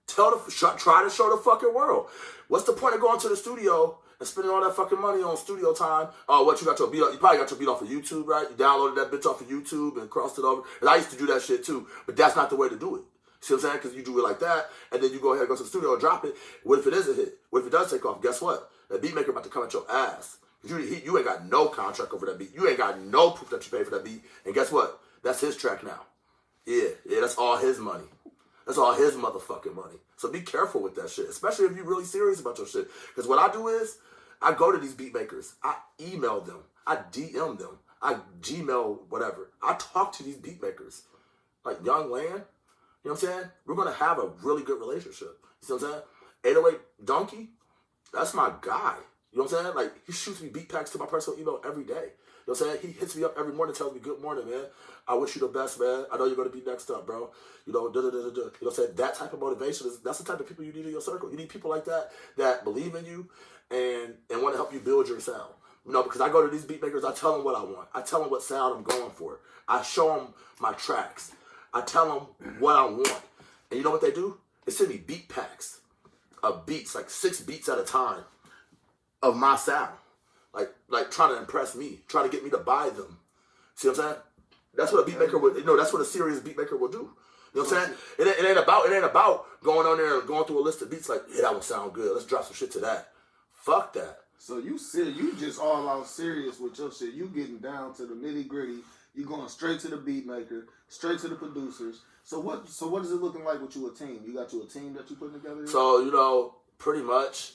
[SPEAKER 3] Try to show the fucking world. What's the point of going to the studio and spending all that fucking money on studio time? Oh, what, you got your beat off? You probably got your beat off of YouTube, right? You downloaded that bitch off of YouTube and crossed it over. And I used to do that shit too, but that's not the way to do it. See what I'm saying? Because you do it like that, and then you go ahead and go to the studio and drop it. What if it is a hit? What if it does take off? Guess what? That beat maker about to come at your ass. You ain't got no contract over that beat. You ain't got no proof that you paid for that beat. And guess what? That's his track now. Yeah, that's all his money. That's all his motherfucking money. So be careful with that shit, especially if you're really serious about your shit. Because what I do is, I go to these beat makers. I email them. I DM them. I Gmail whatever. I talk to these beat makers. Like Young Land, you know what I'm saying? We're going to have a really good relationship. You see what I'm saying? 808 Donkey, that's my guy. You know what I'm saying? Like, he shoots me beat packs to my personal email every day. You know what I'm saying? He hits me up every morning, tells me, good morning, man. I wish you the best, man. I know you're going to be next up, bro. You know, da-da-da-da-da. You know what I'm saying? That type of motivation, that's the type of people you need in your circle. You need people like that believe in you and want to help you build your sound. You know, because I go to these beat makers, I tell them what I want. I tell them what sound I'm going for. I show them my tracks. I tell them what I want. And you know what they do? They send me beat packs of beats, like 6 beats at a time of my sound. Like trying to impress me, trying to get me to buy them. See what I'm saying? That's what a beat maker would, that's what a serious beat maker will do. You know what I'm saying? It ain't about going on there and going through a list of beats like, yeah, that one sound good. Let's drop some shit to that. Fuck that.
[SPEAKER 4] So you just all out serious with your shit. You getting down to the nitty gritty. You going straight to the beat maker, straight to the producers. So what is it looking like with you, a team? You got you a team that you putting together here?
[SPEAKER 3] So, pretty much,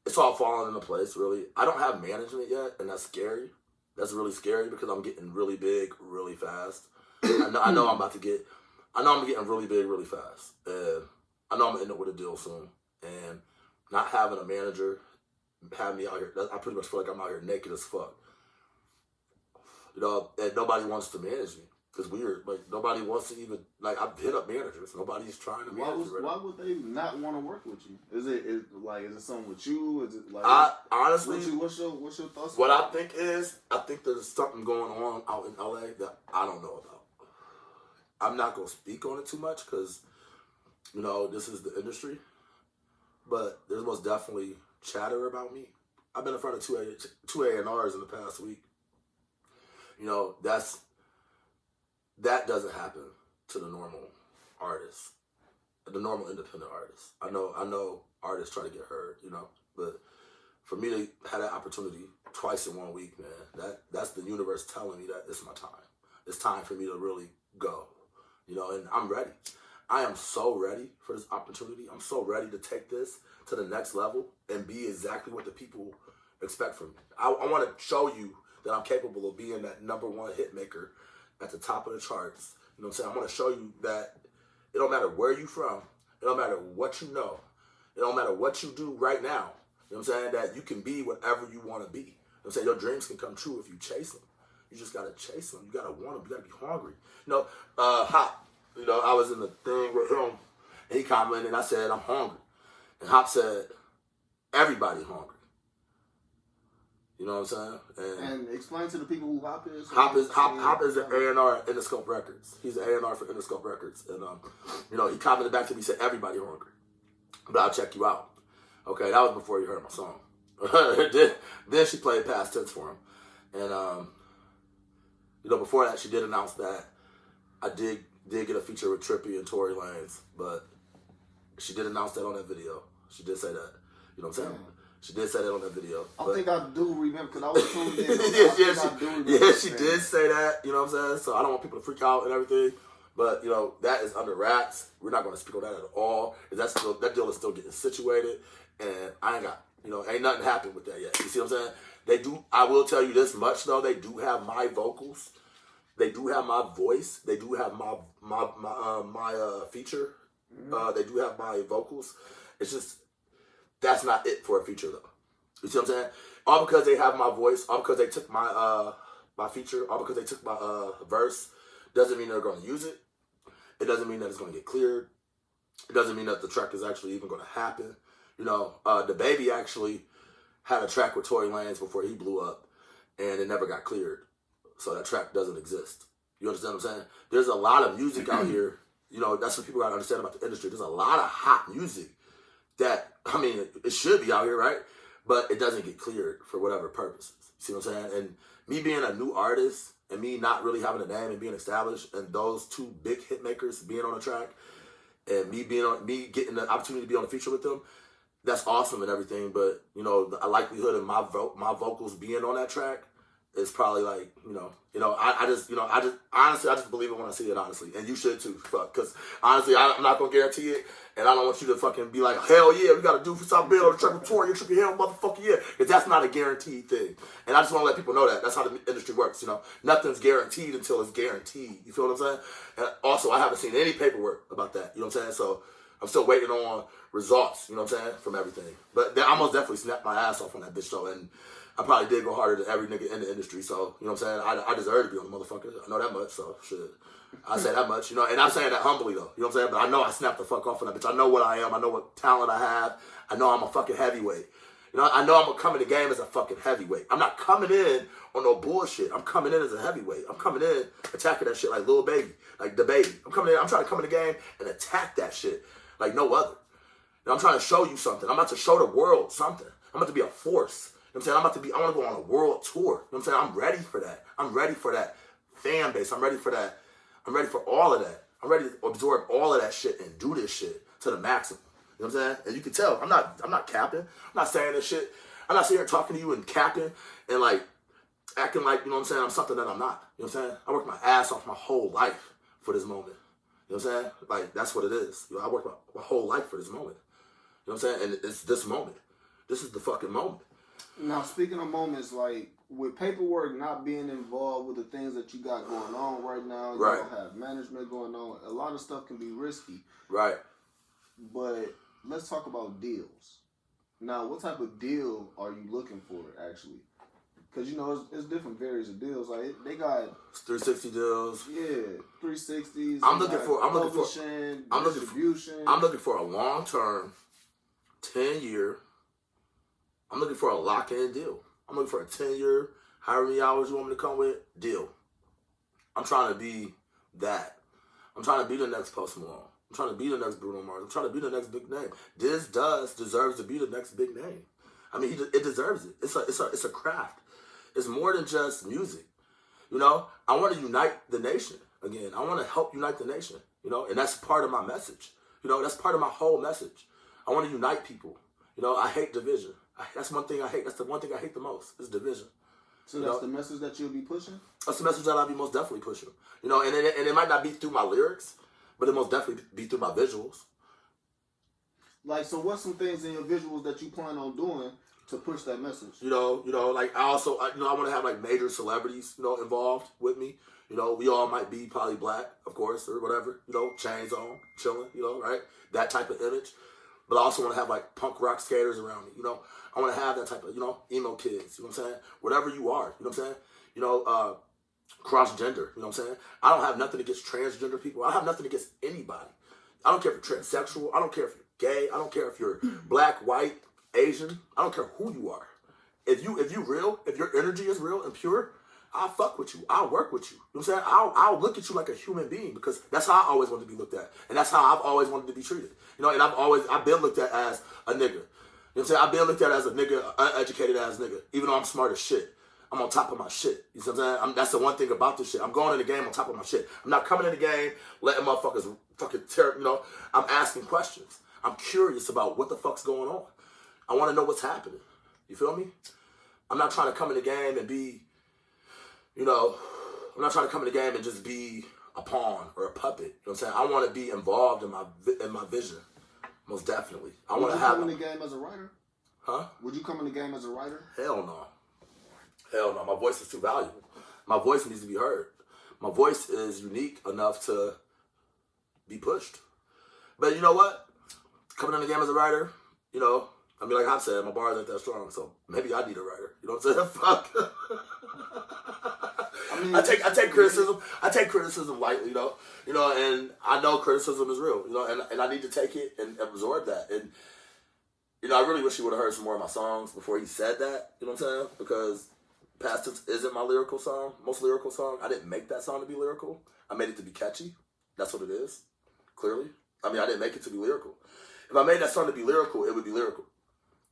[SPEAKER 3] it's all falling into place, really. I don't have management yet, and that's scary. That's really scary because I'm getting really big really fast. I know I'm getting really big really fast. And I know I'm going to end up with a deal soon. And not having a manager, having me out here, I pretty much feel like I'm out here naked as fuck. You know, and nobody wants to manage me. It's weird. Like, nobody wants to even, like, I've hit up managers. Nobody's trying to manage me.
[SPEAKER 4] Why would they not want to work with you? Is it something with you? Is it like,
[SPEAKER 3] honestly,
[SPEAKER 4] what's your thoughts?
[SPEAKER 3] What I think there's something going on out in LA that I don't know about. I'm not going to speak on it too much because, this is the industry. But there's most definitely chatter about me. I've been in front of two A&Rs in the past week. That doesn't happen to the normal artists, the normal independent artists. I know artists try to get heard, but for me to have that opportunity twice in 1 week, man, that's the universe telling me that it's my time. It's time for me to really go, and I'm ready. I am so ready for this opportunity. I'm so ready to take this to the next level and be exactly what the people expect from me. I want to show you that I'm capable of being that #1 hit maker at the top of the charts. You know what I'm saying? I want to show you that it don't matter where you from. It don't matter what you know. It don't matter what you do right now. You know what I'm saying? That you can be whatever you want to be. You know what I'm saying? Your dreams can come true if you chase them. You just got to chase them. You got to want them. You got to be hungry. Hop, I was in the thing with him, and he commented, and I said, I'm hungry. And Hop said, everybody hungry. You know what I'm saying? And
[SPEAKER 4] explain to the people who Hop is.
[SPEAKER 3] Hop is an A&R at Interscope Records. He's an A&R for Interscope Records. And, he commented back to me, he said, everybody hungry. But I'll check you out. Okay, that was before you heard my song. then she played past tense for him. And, before that, she did announce that I did get a feature with Trippie and Tory Lanez. But she did announce that on that video. She did say that. You know what I'm saying? She did say that on that video.
[SPEAKER 4] I think I do remember because I was tuned in.
[SPEAKER 3] She did say that. You know what I'm saying? So I don't want people to freak out and everything. But, that is under wraps. We're not going to speak on that at all. That deal is still getting situated. And I ain't got, ain't nothing happened with that yet. You see what I'm saying? I will tell you this much, though. They do have my vocals. They do have my voice. They do have my feature. They do have my vocals. It's just, that's not it for a feature, though. You see what I'm saying? All because they have my voice, all because they took my my feature, all because they took my verse, doesn't mean they're going to use it. It doesn't mean that it's going to get cleared. It doesn't mean that the track is actually even going to happen. The Baby actually had a track with Tory Lanez before he blew up. and it never got cleared. So that track doesn't exist. You understand what I'm saying? There's a lot of music out here. You know, that's what people got to understand about the industry. There's a lot of hot music that, I mean, it should be out here, right? But it doesn't get cleared for whatever purposes. You see what I'm saying? And me being a new artist and me not really having a name and being established, and those two big hit makers being on the track, and me getting the opportunity to be on the feature with them, that's awesome and everything. But you know, the likelihood of my vocals being on that track is probably like, I just honestly, I just believe it when I see it, honestly. And you should too, because honestly, I'm not gonna guarantee it, and I don't want you to fucking be like, hell yeah, we gotta do for South Bill, the triple tour, you triple hell, motherfucker, yeah, because that's not a guaranteed thing. And I just want to let people know that that's how the industry works. You know, nothing's guaranteed until it's guaranteed. You feel what I'm saying? And also, I haven't seen any paperwork about that. You know what I'm saying? So I'm still waiting on results. You know what I'm saying? From everything. But I most definitely snapped my ass off on that bitch though, and I probably did go harder than every nigga in the industry, so, you know what I'm saying? I deserve to be on the motherfucker. I know that much, so, shit. I say that much, and I'm saying that humbly, though. You know what I'm saying? But I know I snapped the fuck off on that bitch. I know what I am. I know what talent I have. I know I'm a fucking heavyweight. You know, I know I'm going to come in the game as a fucking heavyweight. I'm not coming in on no bullshit. I'm coming in as a heavyweight. I'm coming in attacking that shit like Lil Baby, like the baby. I'm trying to come in the game and attack that shit like no other. You know, I'm trying to show you something. I'm about to show the world something. I'm about to be a force. You know what I'm saying? I want to go on a world tour. You know what I'm saying? I'm ready for that. I'm ready for that fan base. I'm ready for that. I'm ready for all of that. I'm ready to absorb all of that shit and do this shit to the maximum. You know what I'm saying? And you can tell, I'm not capping. I'm not saying this shit. I'm not sitting here talking to you and capping and like acting like, you know what I'm saying, I'm something that I'm not. You know what I'm saying? I worked my ass off my whole life for this moment. You know what I'm saying? Like, that's what it is. You know, I worked my whole life for this moment. You know what I'm saying? And it's this moment. This is the fucking moment.
[SPEAKER 4] Now, speaking of moments, like, with paperwork not being involved with the things that you got going on right now, you don't have management going on, a lot of stuff can be risky.
[SPEAKER 3] Right.
[SPEAKER 4] But let's talk about deals. Now, what type of deal are you looking for, actually? Because, you know, it's different various of deals. Like, they got
[SPEAKER 3] 360 deals.
[SPEAKER 4] Yeah, 360s.
[SPEAKER 3] I'm looking for
[SPEAKER 4] distribution.
[SPEAKER 3] I'm looking for a long-term, 10-year. I'm looking for a lock-in deal. I'm looking for a 10-year, however many hours you want me to come with, deal. I'm trying to be that. I'm trying to be the next Post Malone. I'm trying to be the next Bruno Mars. I'm trying to be the next big name. This deserves to be the next big name. I mean, it deserves it. It's a craft. It's more than just music. You know, I want to unite the nation again. I want to help unite the nation. You know, and that's part of my message. You know, that's part of my whole message. I want to unite people. You know, I hate division. That's one thing I hate. That's the one thing I hate the most is division.
[SPEAKER 4] So that's the message that you'll be pushing?
[SPEAKER 3] That's the message that I'll be most definitely pushing. You know, and it might not be through my lyrics, but it most definitely be through my visuals.
[SPEAKER 4] Like, so what's some things in your visuals that you plan on doing to push that message?
[SPEAKER 3] You know, like I want to have like major celebrities, you know, involved with me. You know, we all might be probably black, of course, or whatever. You know, chains on, chilling. You know, right? That type of image. But I also want to have like punk rock skaters around me. You know, I want to have that type of, you know, emo kids. You know what I'm saying? Whatever you are. You know what I'm saying? You know, cross-gender. You know what I'm saying? I don't have nothing against transgender people. I have nothing against anybody. I don't care if you're transsexual. I don't care if you're gay. I don't care if you're black, white, Asian. I don't care who you are. If you real, if your energy is real and pure, I'll fuck with you. I'll work with you. You know what I'm saying? I'll look at you like a human being because that's how I always wanted to be looked at. And that's how I've always wanted to be treated. You know, and I've been looked at as a nigga. You know what I'm saying? I've been looked at as a nigga, uneducated ass nigga, even though I'm smart as shit. I'm on top of my shit. You know what I'm saying? That's the one thing about this shit. I'm going in the game on top of my shit. I'm not coming in the game letting motherfuckers fucking tear, you know. I'm asking questions. I'm curious about what the fuck's going on. I want to know what's happening. You feel me? I'm not trying to come in the game and be, you know, I'm not trying to come in the game and just be a pawn or a puppet. You know what I'm saying? I want to be involved in my vision. Most definitely. I want to have.
[SPEAKER 4] Would you come in the game as a writer?
[SPEAKER 3] Huh?
[SPEAKER 4] Would you come in the game as a writer?
[SPEAKER 3] Hell no. Hell no. My voice is too valuable. My voice needs to be heard. My voice is unique enough to be pushed. But you know what? Coming in the game as a writer, you know, I mean, like I said, my bars ain't that strong, so maybe I need a writer. You know what I'm saying? Fuck. I take criticism. I take criticism lightly, you know, and I know criticism is real, you know, and I need to take it and absorb that. And you know, I really wish he would have heard some more of my songs before he said that. You know what I'm saying? Because Past Tense isn't my lyrical song, most lyrical song. I didn't make that song to be lyrical. I made it to be catchy. That's what it is, clearly. I mean, I didn't make it to be lyrical. If I made that song to be lyrical, it would be lyrical.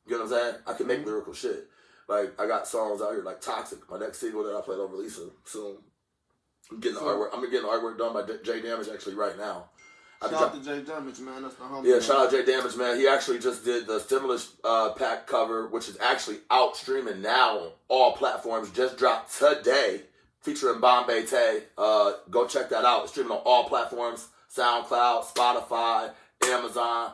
[SPEAKER 3] You know what I'm saying? I can make lyrical shit. Like, I got songs out here like Toxic, my next single that I play on release soon. I'm getting the artwork done by Jay Damage actually right now.
[SPEAKER 4] Shout out to Jay Damage, man. That's the homie.
[SPEAKER 3] Yeah,
[SPEAKER 4] man.
[SPEAKER 3] shout out Jay Damage, man. He actually just did the stimulus pack cover, which is actually out streaming now on all platforms. Just dropped today, featuring Bombay Tay. Go check that out. It's streaming on all platforms: SoundCloud, Spotify, Amazon.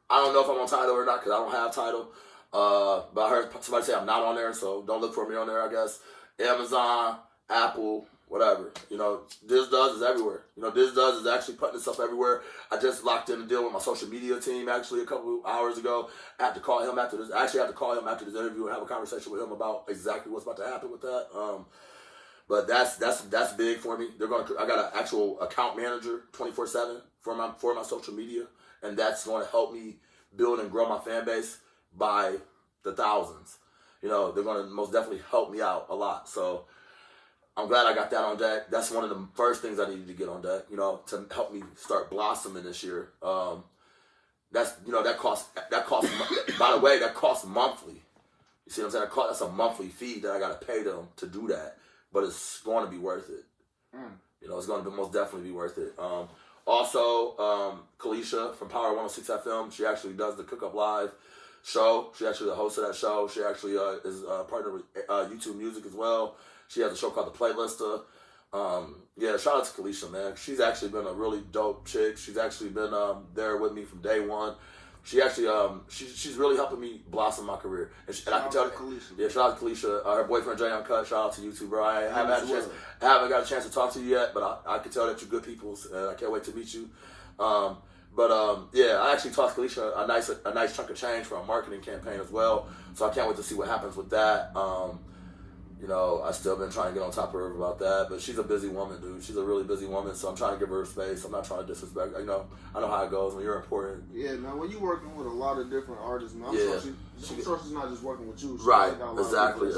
[SPEAKER 3] I don't know if I'm on Tidal or not because I don't have Tidal. But I heard somebody say I'm not on there, so don't look for me on there, I guess. Amazon, Apple, whatever. You know, Diz Does is everywhere. You know, Diz Does is actually putting this up everywhere. I just locked in a deal with my social media team actually a couple hours ago. I have to call him after this. I actually have to call him after this interview and have a conversation with him about exactly what's about to happen with that. But that's big for me. I got an actual account manager 24/7 for my social media, and that's going to help me build and grow my fan base by the thousands. You know, they're going to most definitely help me out a lot. So I'm glad I got that on deck. That's one of the first things I needed to get on deck, you know, to help me start blossoming this year. That costs, by the way, that costs monthly. You see what I'm saying? That's a monthly fee that I got to pay them to do that, but it's going to be worth it. You know, it's going to most definitely be worth it. Also, Kalisha from Power 106 FM, she actually does the Cook Up Live show. She actually the host of that show. She actually is partnered with YouTube Music as well. She has a show called The Playlister. Shout out to Kalisha, man. She's actually been a really dope chick. She's actually been there with me from day one. She actually she's really helping me blossom my career. And I can tell
[SPEAKER 4] Kalisha.
[SPEAKER 3] Yeah, shout out to Kalisha. Her boyfriend Jay Uncut. Shout out to you too, bro. I haven't got a chance to talk to you yet, but I can tell that you're good people, and I can't wait to meet you. I actually tossed Kalisha a nice chunk of change for a marketing campaign as well. So I can't wait to see what happens with that. You know, I still been trying to get on top of her about that, but she's a busy woman, dude. She's a really busy woman, so I'm trying to give her space. I'm not trying to disrespect. You know, I know how it goes when you're important.
[SPEAKER 4] Yeah, now when you're working with a lot of different artists, man, I'm sure she's not just working with you.
[SPEAKER 3] Right, exactly.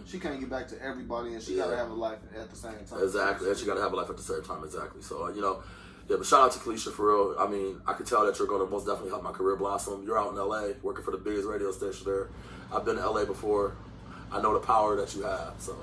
[SPEAKER 4] She can't get back to everybody, and she got to have a life at the same time.
[SPEAKER 3] Exactly, and she got to have a life at the same time, exactly. So, you know, yeah, but shout out to Kalisha for real. I mean, I can tell that you're going to most definitely help my career blossom. You're out in LA working for the biggest radio station there. I've been to LA before. I know the power that you have. So,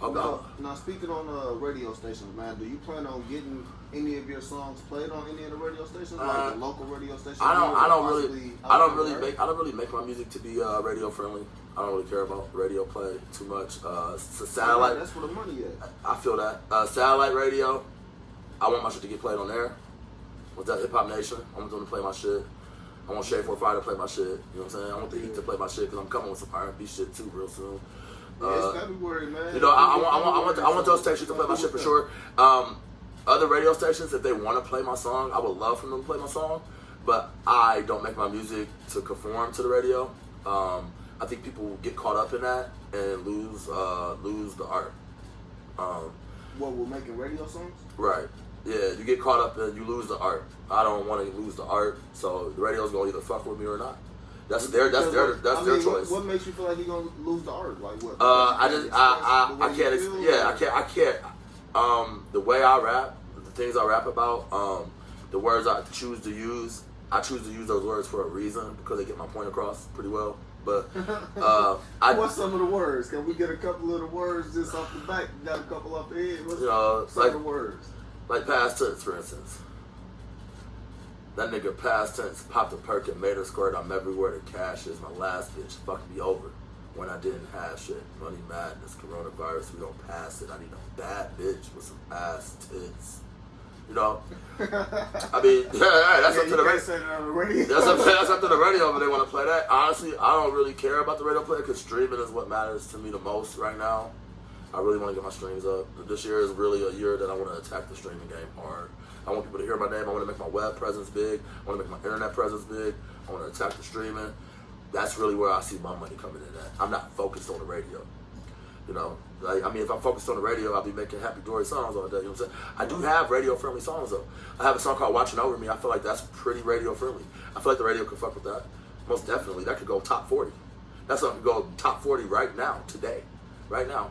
[SPEAKER 4] now speaking on radio stations, man, do you plan on getting any of your songs played on any of the radio stations, like the local radio stations?
[SPEAKER 3] I don't really make my music to be radio friendly. I don't really care about radio play too much. Satellite.
[SPEAKER 4] That's where the money is.
[SPEAKER 3] I feel that satellite radio. I want my shit to get played on there. With that Hip Hop Nation, I want them to play my shit. I want Shade 45 to play my shit. You know what I'm saying? I want the Heat to play my shit because I'm coming with some R&B shit too real soon.
[SPEAKER 4] It's February, man.
[SPEAKER 3] You know, I want those stations to play my shit for sure. Other radio stations, if they want to play my song, I would love for them to play my song. But I don't make my music to conform to the radio. I think people get caught up in that and lose the art.
[SPEAKER 4] What, we're making radio songs?
[SPEAKER 3] Right. Yeah, you get caught up and you lose the art. I don't want to lose the art, so the radio's gonna either fuck with me or not. That's their choice.
[SPEAKER 4] What makes you feel like you're gonna lose the art? Like what?
[SPEAKER 3] I can't. The way I rap, the things I rap about, the words I choose to use those words for a reason because they get my point across pretty well. But
[SPEAKER 4] what's some of the words? Can we get a couple of the words just off the back? You got a couple off the head. What's some of the words?
[SPEAKER 3] Like past tense, for instance. That nigga past tense popped a perk and made her squirt. I'm everywhere. The cash is my last bitch. Fucked me over when I didn't have shit. Money madness, coronavirus. We don't pass it. I need a bad bitch with some ass tits. You know, I mean, that's up to the radio. That's up to the radio if they want to play that. Honestly, I don't really care about the radio play because streaming is what matters to me the most right now. I really want to get my streams up. This year is really a year that I want to attack the streaming game hard. I want people to hear my name. I want to make my web presence big. I want to make my internet presence big. I want to attack the streaming. That's really where I see my money coming in at. I'm not focused on the radio. You know, like, I mean, if I'm focused on the radio, I'll be making Happy Dory songs all day. You know what I'm saying? I do have radio-friendly songs, though. I have a song called Watching Over Me. I feel like that's pretty radio-friendly. I feel like the radio could fuck with that. Most definitely. That could go top 40. That song could go top 40 right now, today. right now.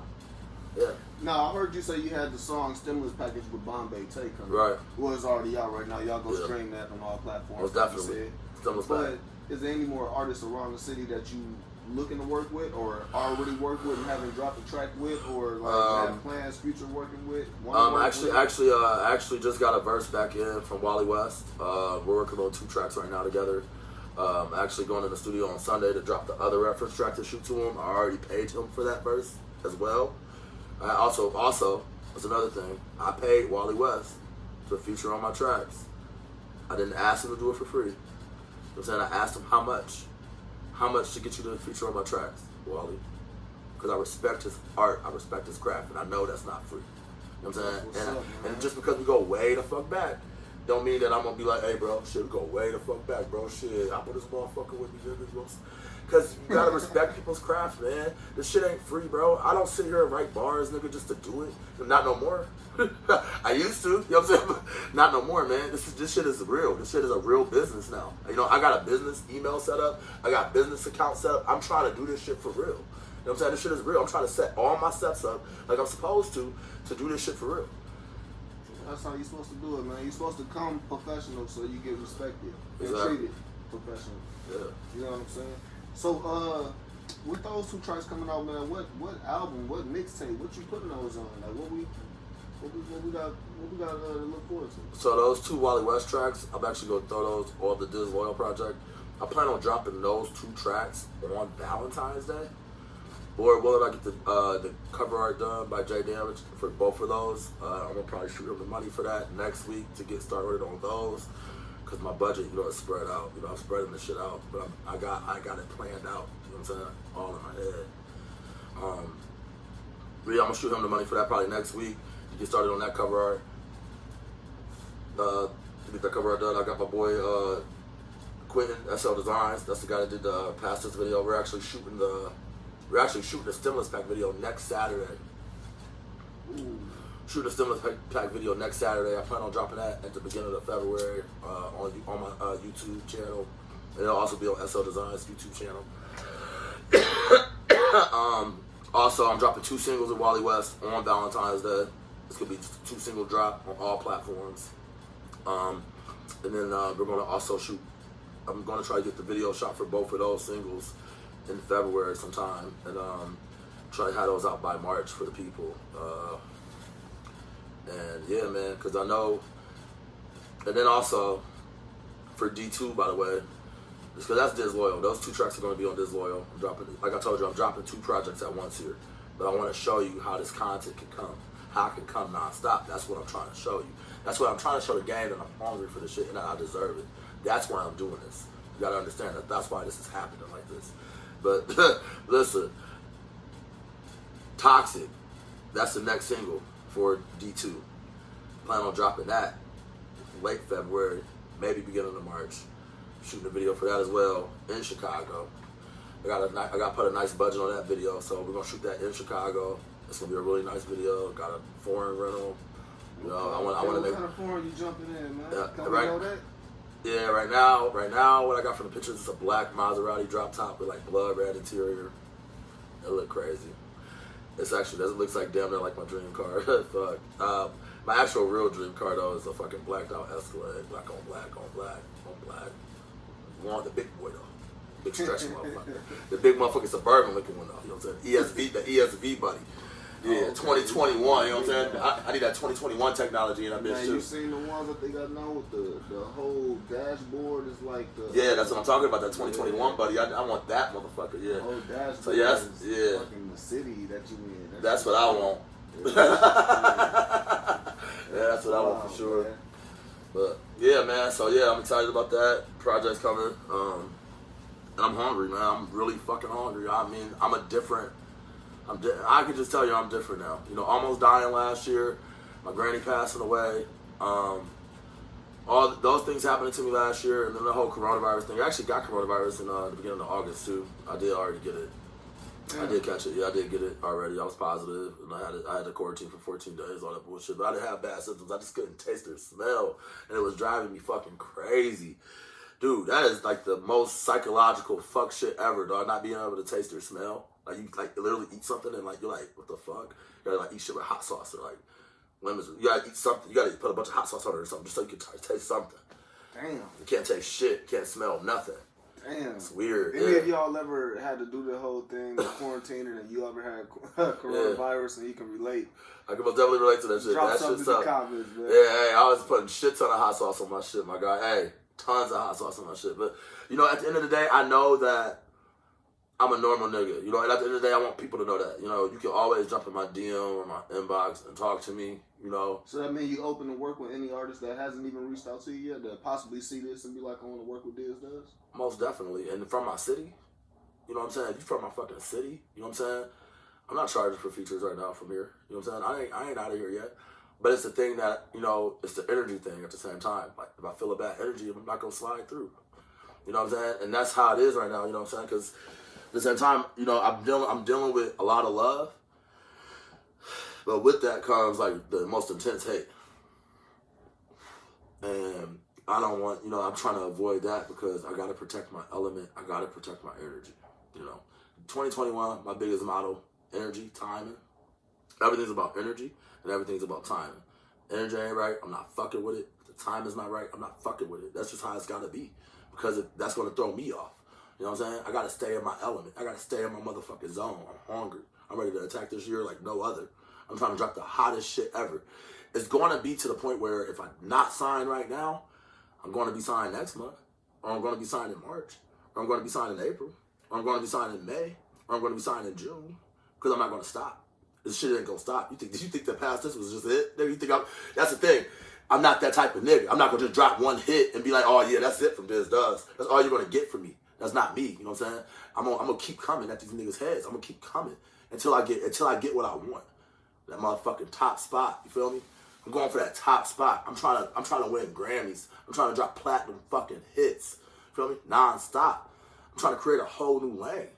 [SPEAKER 3] Yeah.
[SPEAKER 4] Now, I heard you say you had the song Stimulus Package with Bombay Tay coming.
[SPEAKER 3] Right.
[SPEAKER 4] Well, it's already out right now. Y'all go
[SPEAKER 3] Yeah.
[SPEAKER 4] stream that on all platforms.
[SPEAKER 3] Most
[SPEAKER 4] like you
[SPEAKER 3] definitely.
[SPEAKER 4] said.
[SPEAKER 3] Stimulus
[SPEAKER 4] But
[SPEAKER 3] Package.
[SPEAKER 4] is there any more artists around the city that you looking to work with, or already work with and haven't dropped a track with, or like have plans future working with?
[SPEAKER 3] Actually just got a verse back in from Wally West. We're working on 2 tracks right now together. Actually going in the studio on Sunday to drop the other reference track to shoot to him. I already paid him for that verse as well. I also, that's another thing. I paid Wally West to feature on my tracks. I didn't ask him to do it for free. You know what I'm saying? I asked him how much to get you to feature on my tracks, Wally. Because I respect his art, I respect his craft, and I know that's not free. You know what I'm saying? And just because we go way the fuck back, don't mean that I'm gonna be like, hey bro, shit, we go way the fuck back, bro. Shit, I put this motherfucker with me, niggas. Because you gotta respect people's craft, man. This shit ain't free, bro. I don't sit here and write bars, nigga, just to do it. Not no more. I used to, you know what I'm saying? Not no more, man. This shit is real. This shit is a real business now. You know, I got a business email set up. I got business account set up. I'm trying to do this shit for real. You know what I'm saying? This shit is real. I'm trying to set all my steps up like I'm supposed to do this shit for real.
[SPEAKER 4] That's how you're supposed to do it, man. You're supposed to come professional so you get respected and
[SPEAKER 3] Exactly.
[SPEAKER 4] treated professional.
[SPEAKER 3] Yeah.
[SPEAKER 4] You know what I'm saying? So, with those 2 tracks coming out, man, what album, what mixtape, what you putting those on? Like, what we got to look forward to?
[SPEAKER 3] So those 2 Wally West tracks, I'm actually gonna throw those on the Disloyal project. I plan on dropping those 2 tracks on Valentine's Day. Or will I get the cover art done by Jay Damage for both of those? I'm gonna probably shoot him the money for that next week to get started on those. Cause my budget, you know, is spread out. You know, I'm spreading this shit out, but I got it planned out. You know what I'm saying? All in my head. Yeah, I'm gonna shoot him the money for that probably next week to get started on that cover art. To get that cover art done, I got my boy Quentin SL Designs. That's the guy that did the Past This video. We're actually shooting the Stimulus Pack video next Saturday.
[SPEAKER 4] Ooh.
[SPEAKER 3] Shooting a Stimulus Pack video next Saturday. I plan on dropping that at the beginning of February on my YouTube channel. And it'll also be on SL Designs YouTube channel. Also, I'm dropping 2 singles with Wally West on Valentine's Day. It's going to be 2 single drop on all platforms. And then we're going to also shoot, I'm going to try to get the video shot for both of those singles in February sometime. And try to have those out by March for the people. And yeah, man, because I know. And then also, for D2, by the way, because that's Disloyal. Those 2 tracks are going to be on Disloyal. I'm dropping, like I told you, I'm dropping 2 projects at once here. But I want to show you how this content can come. How it can come nonstop. That's what I'm trying to show you. That's what I'm trying to show the game, that I'm hungry for this shit and that I deserve it. That's why I'm doing this. You got to understand that. That's why this is happening like this. But listen, Toxic. That's the next single for D2. Plan on dropping that late February, maybe beginning of March. Shooting a video for that as well in Chicago. I got to put a nice budget on that video, so we're gonna shoot that in Chicago. It's gonna be a really nice video. Got a foreign rental. You know, I want to make.
[SPEAKER 4] What kind of foreign you jumping in, man?
[SPEAKER 3] Yeah,
[SPEAKER 4] Can we
[SPEAKER 3] right.
[SPEAKER 4] know that?
[SPEAKER 3] Yeah, right now, what I got from the pictures is a black Maserati drop top with like blood red interior. It look crazy. It's actually, it looks like damn near like my dream car. Fuck. My actual real dream car though is a fucking blacked out Escalade, black on black on black on black. You want the big boy though, big stretchy motherfucker. The big motherfucking Suburban looking one though. You know what I'm saying? The ESV buddy. Yeah, 2021. You know what I'm saying? I need that 2021 technology in that bitch
[SPEAKER 4] Man,
[SPEAKER 3] too.
[SPEAKER 4] you seen the ones that they got now with the whole dashboard is like the
[SPEAKER 3] Yeah, that's what I'm talking about. That 2021 buddy. I want that motherfucker. Yeah.
[SPEAKER 4] the whole dashboard.
[SPEAKER 3] So yes,
[SPEAKER 4] is
[SPEAKER 3] yeah.
[SPEAKER 4] fucking the city that you in.
[SPEAKER 3] That's what I want. Yeah, that's what I want for sure.
[SPEAKER 4] Man.
[SPEAKER 3] But yeah, man. So yeah, I'm excited about that. Project's coming. And I'm hungry, man. I'm really fucking hungry. I mean, I can just tell you I'm different now. You know, almost dying last year, my granny passing away. All those things happening to me last year, and then the whole coronavirus thing. I actually got coronavirus in the beginning of August too. I did already get it.
[SPEAKER 4] Yeah.
[SPEAKER 3] I did catch it. Yeah, I did get it already. I was positive, and I had to quarantine for 14 days, all that bullshit. But I didn't have bad symptoms. I just couldn't taste or smell, and it was driving me fucking crazy. Dude, that is like the most psychological fuck shit ever, dog. Not being able to taste or smell. Like you like literally eat something and like you're like, what the fuck? You gotta like eat shit with hot sauce or like lemons. You gotta eat something. You gotta put a bunch of hot sauce on it or something just so you can taste something.
[SPEAKER 4] Damn.
[SPEAKER 3] You can't taste shit. Can't smell nothing.
[SPEAKER 4] Damn.
[SPEAKER 3] It's weird.
[SPEAKER 4] Any of y'all ever had to do the whole thing, the quarantining, and you ever had coronavirus and you can relate?
[SPEAKER 3] I can most definitely relate to that shit.
[SPEAKER 4] Drop
[SPEAKER 3] That
[SPEAKER 4] something
[SPEAKER 3] shit's
[SPEAKER 4] in the
[SPEAKER 3] up.
[SPEAKER 4] comments, man.
[SPEAKER 3] Yeah, hey, I was putting shit ton of hot sauce on my shit, my guy. Hey, tons of hot sauce on my shit. But, you know, at the end of the day, I know that I'm a normal nigga. You know, and at the end of the day, I want people to know that. You know, you can always jump in my DM or my inbox and talk to me, you know.
[SPEAKER 4] So that means you open to work with any artist that hasn't even reached out to you yet, that possibly see this and be like, I want to work with Diz Does?
[SPEAKER 3] Most definitely. And from my city, you know what I'm saying? You from my fucking city, you know what I'm saying? I'm not charging for features right now from here. You know what I'm saying? I ain't out of here yet. But it's the thing that, you know, it's the energy thing at the same time. Like, if I feel a bad energy, I'm not going to slide through. You know what I'm saying? And that's how it is right now, you know what I'm saying? Because at the same time, you know, I'm dealing with a lot of love. But with that comes, like, the most intense hate. And I don't want, you know, I'm trying to avoid that because I got to protect my element. I got to protect my energy, you know. 2021, my biggest motto, energy, timing. Everything's about energy and everything's about timing. Energy ain't right, I'm not fucking with it. The time is not right, I'm not fucking with it. That's just how it's got to be because that's going to throw me off. You know what I'm saying? I got to stay in my element. I got to stay in my motherfucking zone. I'm hungry. I'm ready to attack this year like no other. I'm trying to drop the hottest shit ever. It's going to be to the point where if I'm not signed right now, I'm going to be signed next month, or I'm going to be signed in March, or I'm going to be signed in April, or I'm going to be signed in May, or I'm going to be signed in June, because I'm not going to stop. This shit ain't going to stop. You think that past this was just it? You think that's the thing. I'm not that type of nigga. I'm not going to just drop one hit and be like, oh yeah, that's it from Diz Does. That's all you're going to get from me. That's not me. You know what I'm saying? I'm gonna keep coming at these niggas' heads. I'm going to keep coming until I get what I want. That motherfucking top spot. You feel me? I'm going for that top spot. I'm trying to win Grammys. I'm trying to drop platinum fucking hits. Feel me? Non-stop. I'm trying to create a whole new lane.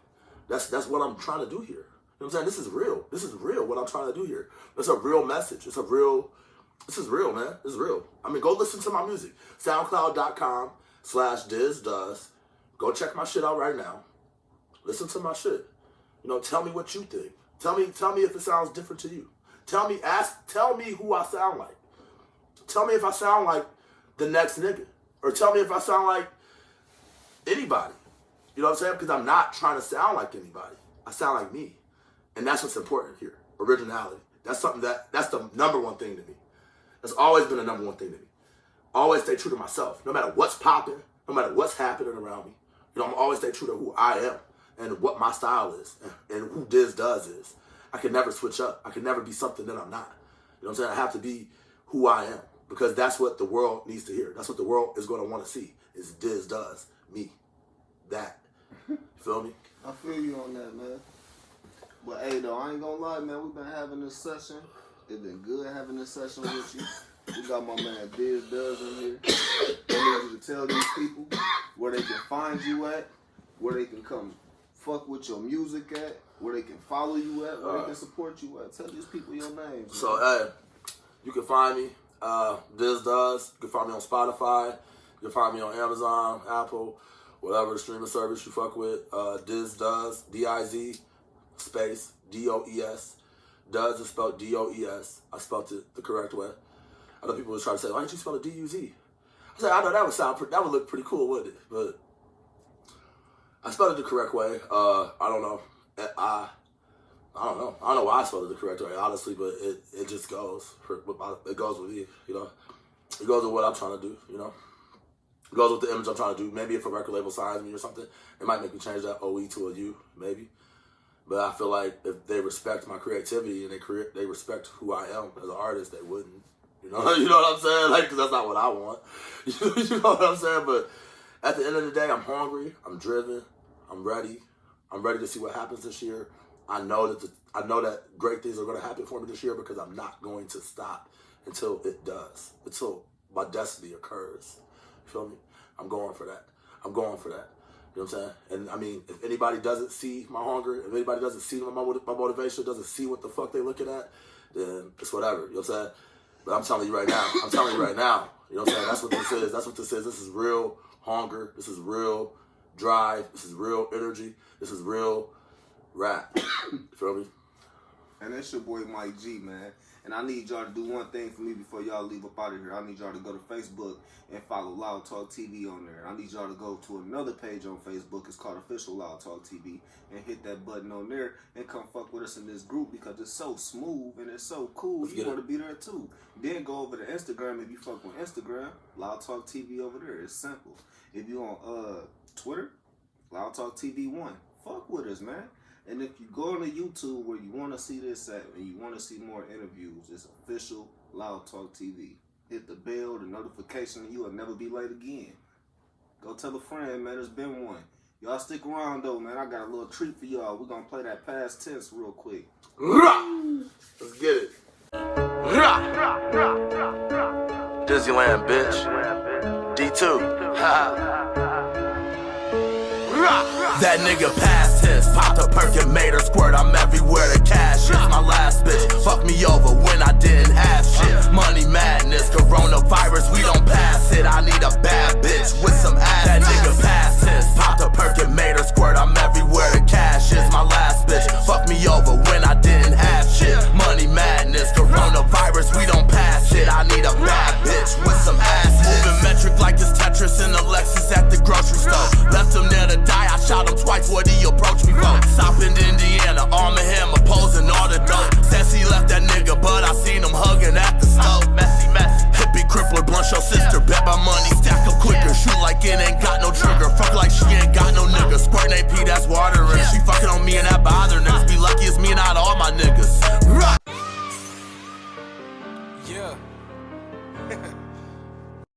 [SPEAKER 3] That's what I'm trying to do here. You know what I'm saying? This is real. This is real what I'm trying to do here. It's a real message. This is real, man. This is real. I mean, go listen to my music. SoundCloud.com/DizDoes. Go check my shit out right now. Listen to my shit. You know, tell me what you think. Tell me if it sounds different to you. Tell me who I sound like. Tell me if I sound like the next nigga. Or tell me if I sound like anybody. You know what I'm saying? Because I'm not trying to sound like anybody. I sound like me. And that's what's important here. Originality. That's the number one thing to me. That's always been the number one thing to me. Always stay true to myself. No matter what's popping, no matter what's happening around me. You know, I'm always stay true to who I am and what my style is and who Diz Does is. I can never switch up. I can never be something that I'm not. You know what I'm saying? I have to be who I am because that's what the world needs to hear. That's what the world is going to want to see is Diz Does, me, that. You feel me?
[SPEAKER 4] I feel you on that, man. But hey, though, I ain't gonna lie, man. We've been having this session. It's been good having this session with you. We got my man Diz Does in here. I need you to tell these people where they can find you at, where they can come fuck with your music at, where they can follow you at, where they can support you at. Tell these people your names.
[SPEAKER 3] So, hey, you can find me, Diz Does. You can find me on Spotify. You can find me on Amazon, Apple, whatever streaming service you fuck with. Diz Does, D-I-Z, space, D-O-E-S. Does is spelled D-O-E-S. I spelled it the correct way. I know people was trying to say, why didn't you spell it D-U-Z? I said, I know that would look pretty cool, wouldn't it? But I spelled it the correct way. I don't know. I don't know. I don't know why I spelled it the correct way, honestly, but it just goes. It goes with me, you know. It goes with what I'm trying to do, you know. It goes with the image I'm trying to do. Maybe if a record label signs me or something, it might make me change that O-E to a U, maybe. But I feel like if they respect my creativity and they respect who I am as an artist, they wouldn't. You know what I'm saying? Like, because that's not what I want. You know what I'm saying? But at the end of the day, I'm hungry. I'm driven. I'm ready. I'm ready to see what happens this year. I know that great things are going to happen for me this year because I'm not going to stop until it does. Until my destiny occurs. You feel me? I'm going for that. You know what I'm saying? And I mean, if anybody doesn't see my hunger, if anybody doesn't see my motivation, doesn't see what the fuck they looking at, then it's whatever. You know what I'm saying? But I'm telling you right now. You know what I'm saying? That's what this is. This is real hunger. This is real drive. This is real energy. This is real rap. You feel me?
[SPEAKER 4] And that's your boy Mike G, man. And I need y'all to do one thing for me before y'all leave up out of here. I need y'all to go to Facebook and follow Loud Talk TV on there. I need y'all to go to another page on Facebook. It's called Official Loud Talk TV. And hit that button on there and come fuck with us in this group because it's so smooth and it's so cool. You want to be there too. Then go over to Instagram if you fuck with Instagram. Loud Talk TV over there. It's simple. If you on Twitter, Loud Talk TV 1. Fuck with us, man. And if you go on to YouTube where you want to see this at and you want to see more interviews, it's Official Loud Talk TV. Hit the bell, the notification, and you will never be late again. Go tell a friend, man, there's been one. Y'all stick around, though, man. I got a little treat for y'all. We're going to play that past tense real quick.
[SPEAKER 3] Let's get it. Disneyland, bitch. D2.
[SPEAKER 1] That nigga past tense, popped a perk and made her squirt. I'm everywhere, the cash is my last bitch. Fuck me over when I didn't have shit. Money madness, coronavirus, we don't pass it. I need a bad bitch with some ass. That nigga past tense, popped a perk and made her squirt. I'm everywhere, the cash is my last bitch. Fuck me over when I didn't have shit. Money madness, coronavirus, we don't pass it. I need a bad bitch with some ass. Moving metric like it's Tetris in the Lexus at the grocery store. Left him there to die, I shot him twice, what he approached me for. Stop in Indiana, arm and hammer, posing all the dope. Says he left that nigga, but I seen him hugging at the stove. Messy, messy. Hippie crippler, blunt your sister, bet my money, stack up quicker. Shoot like it ain't got no trigger, fuck like she ain't got no nigga. Squirt AP, that's water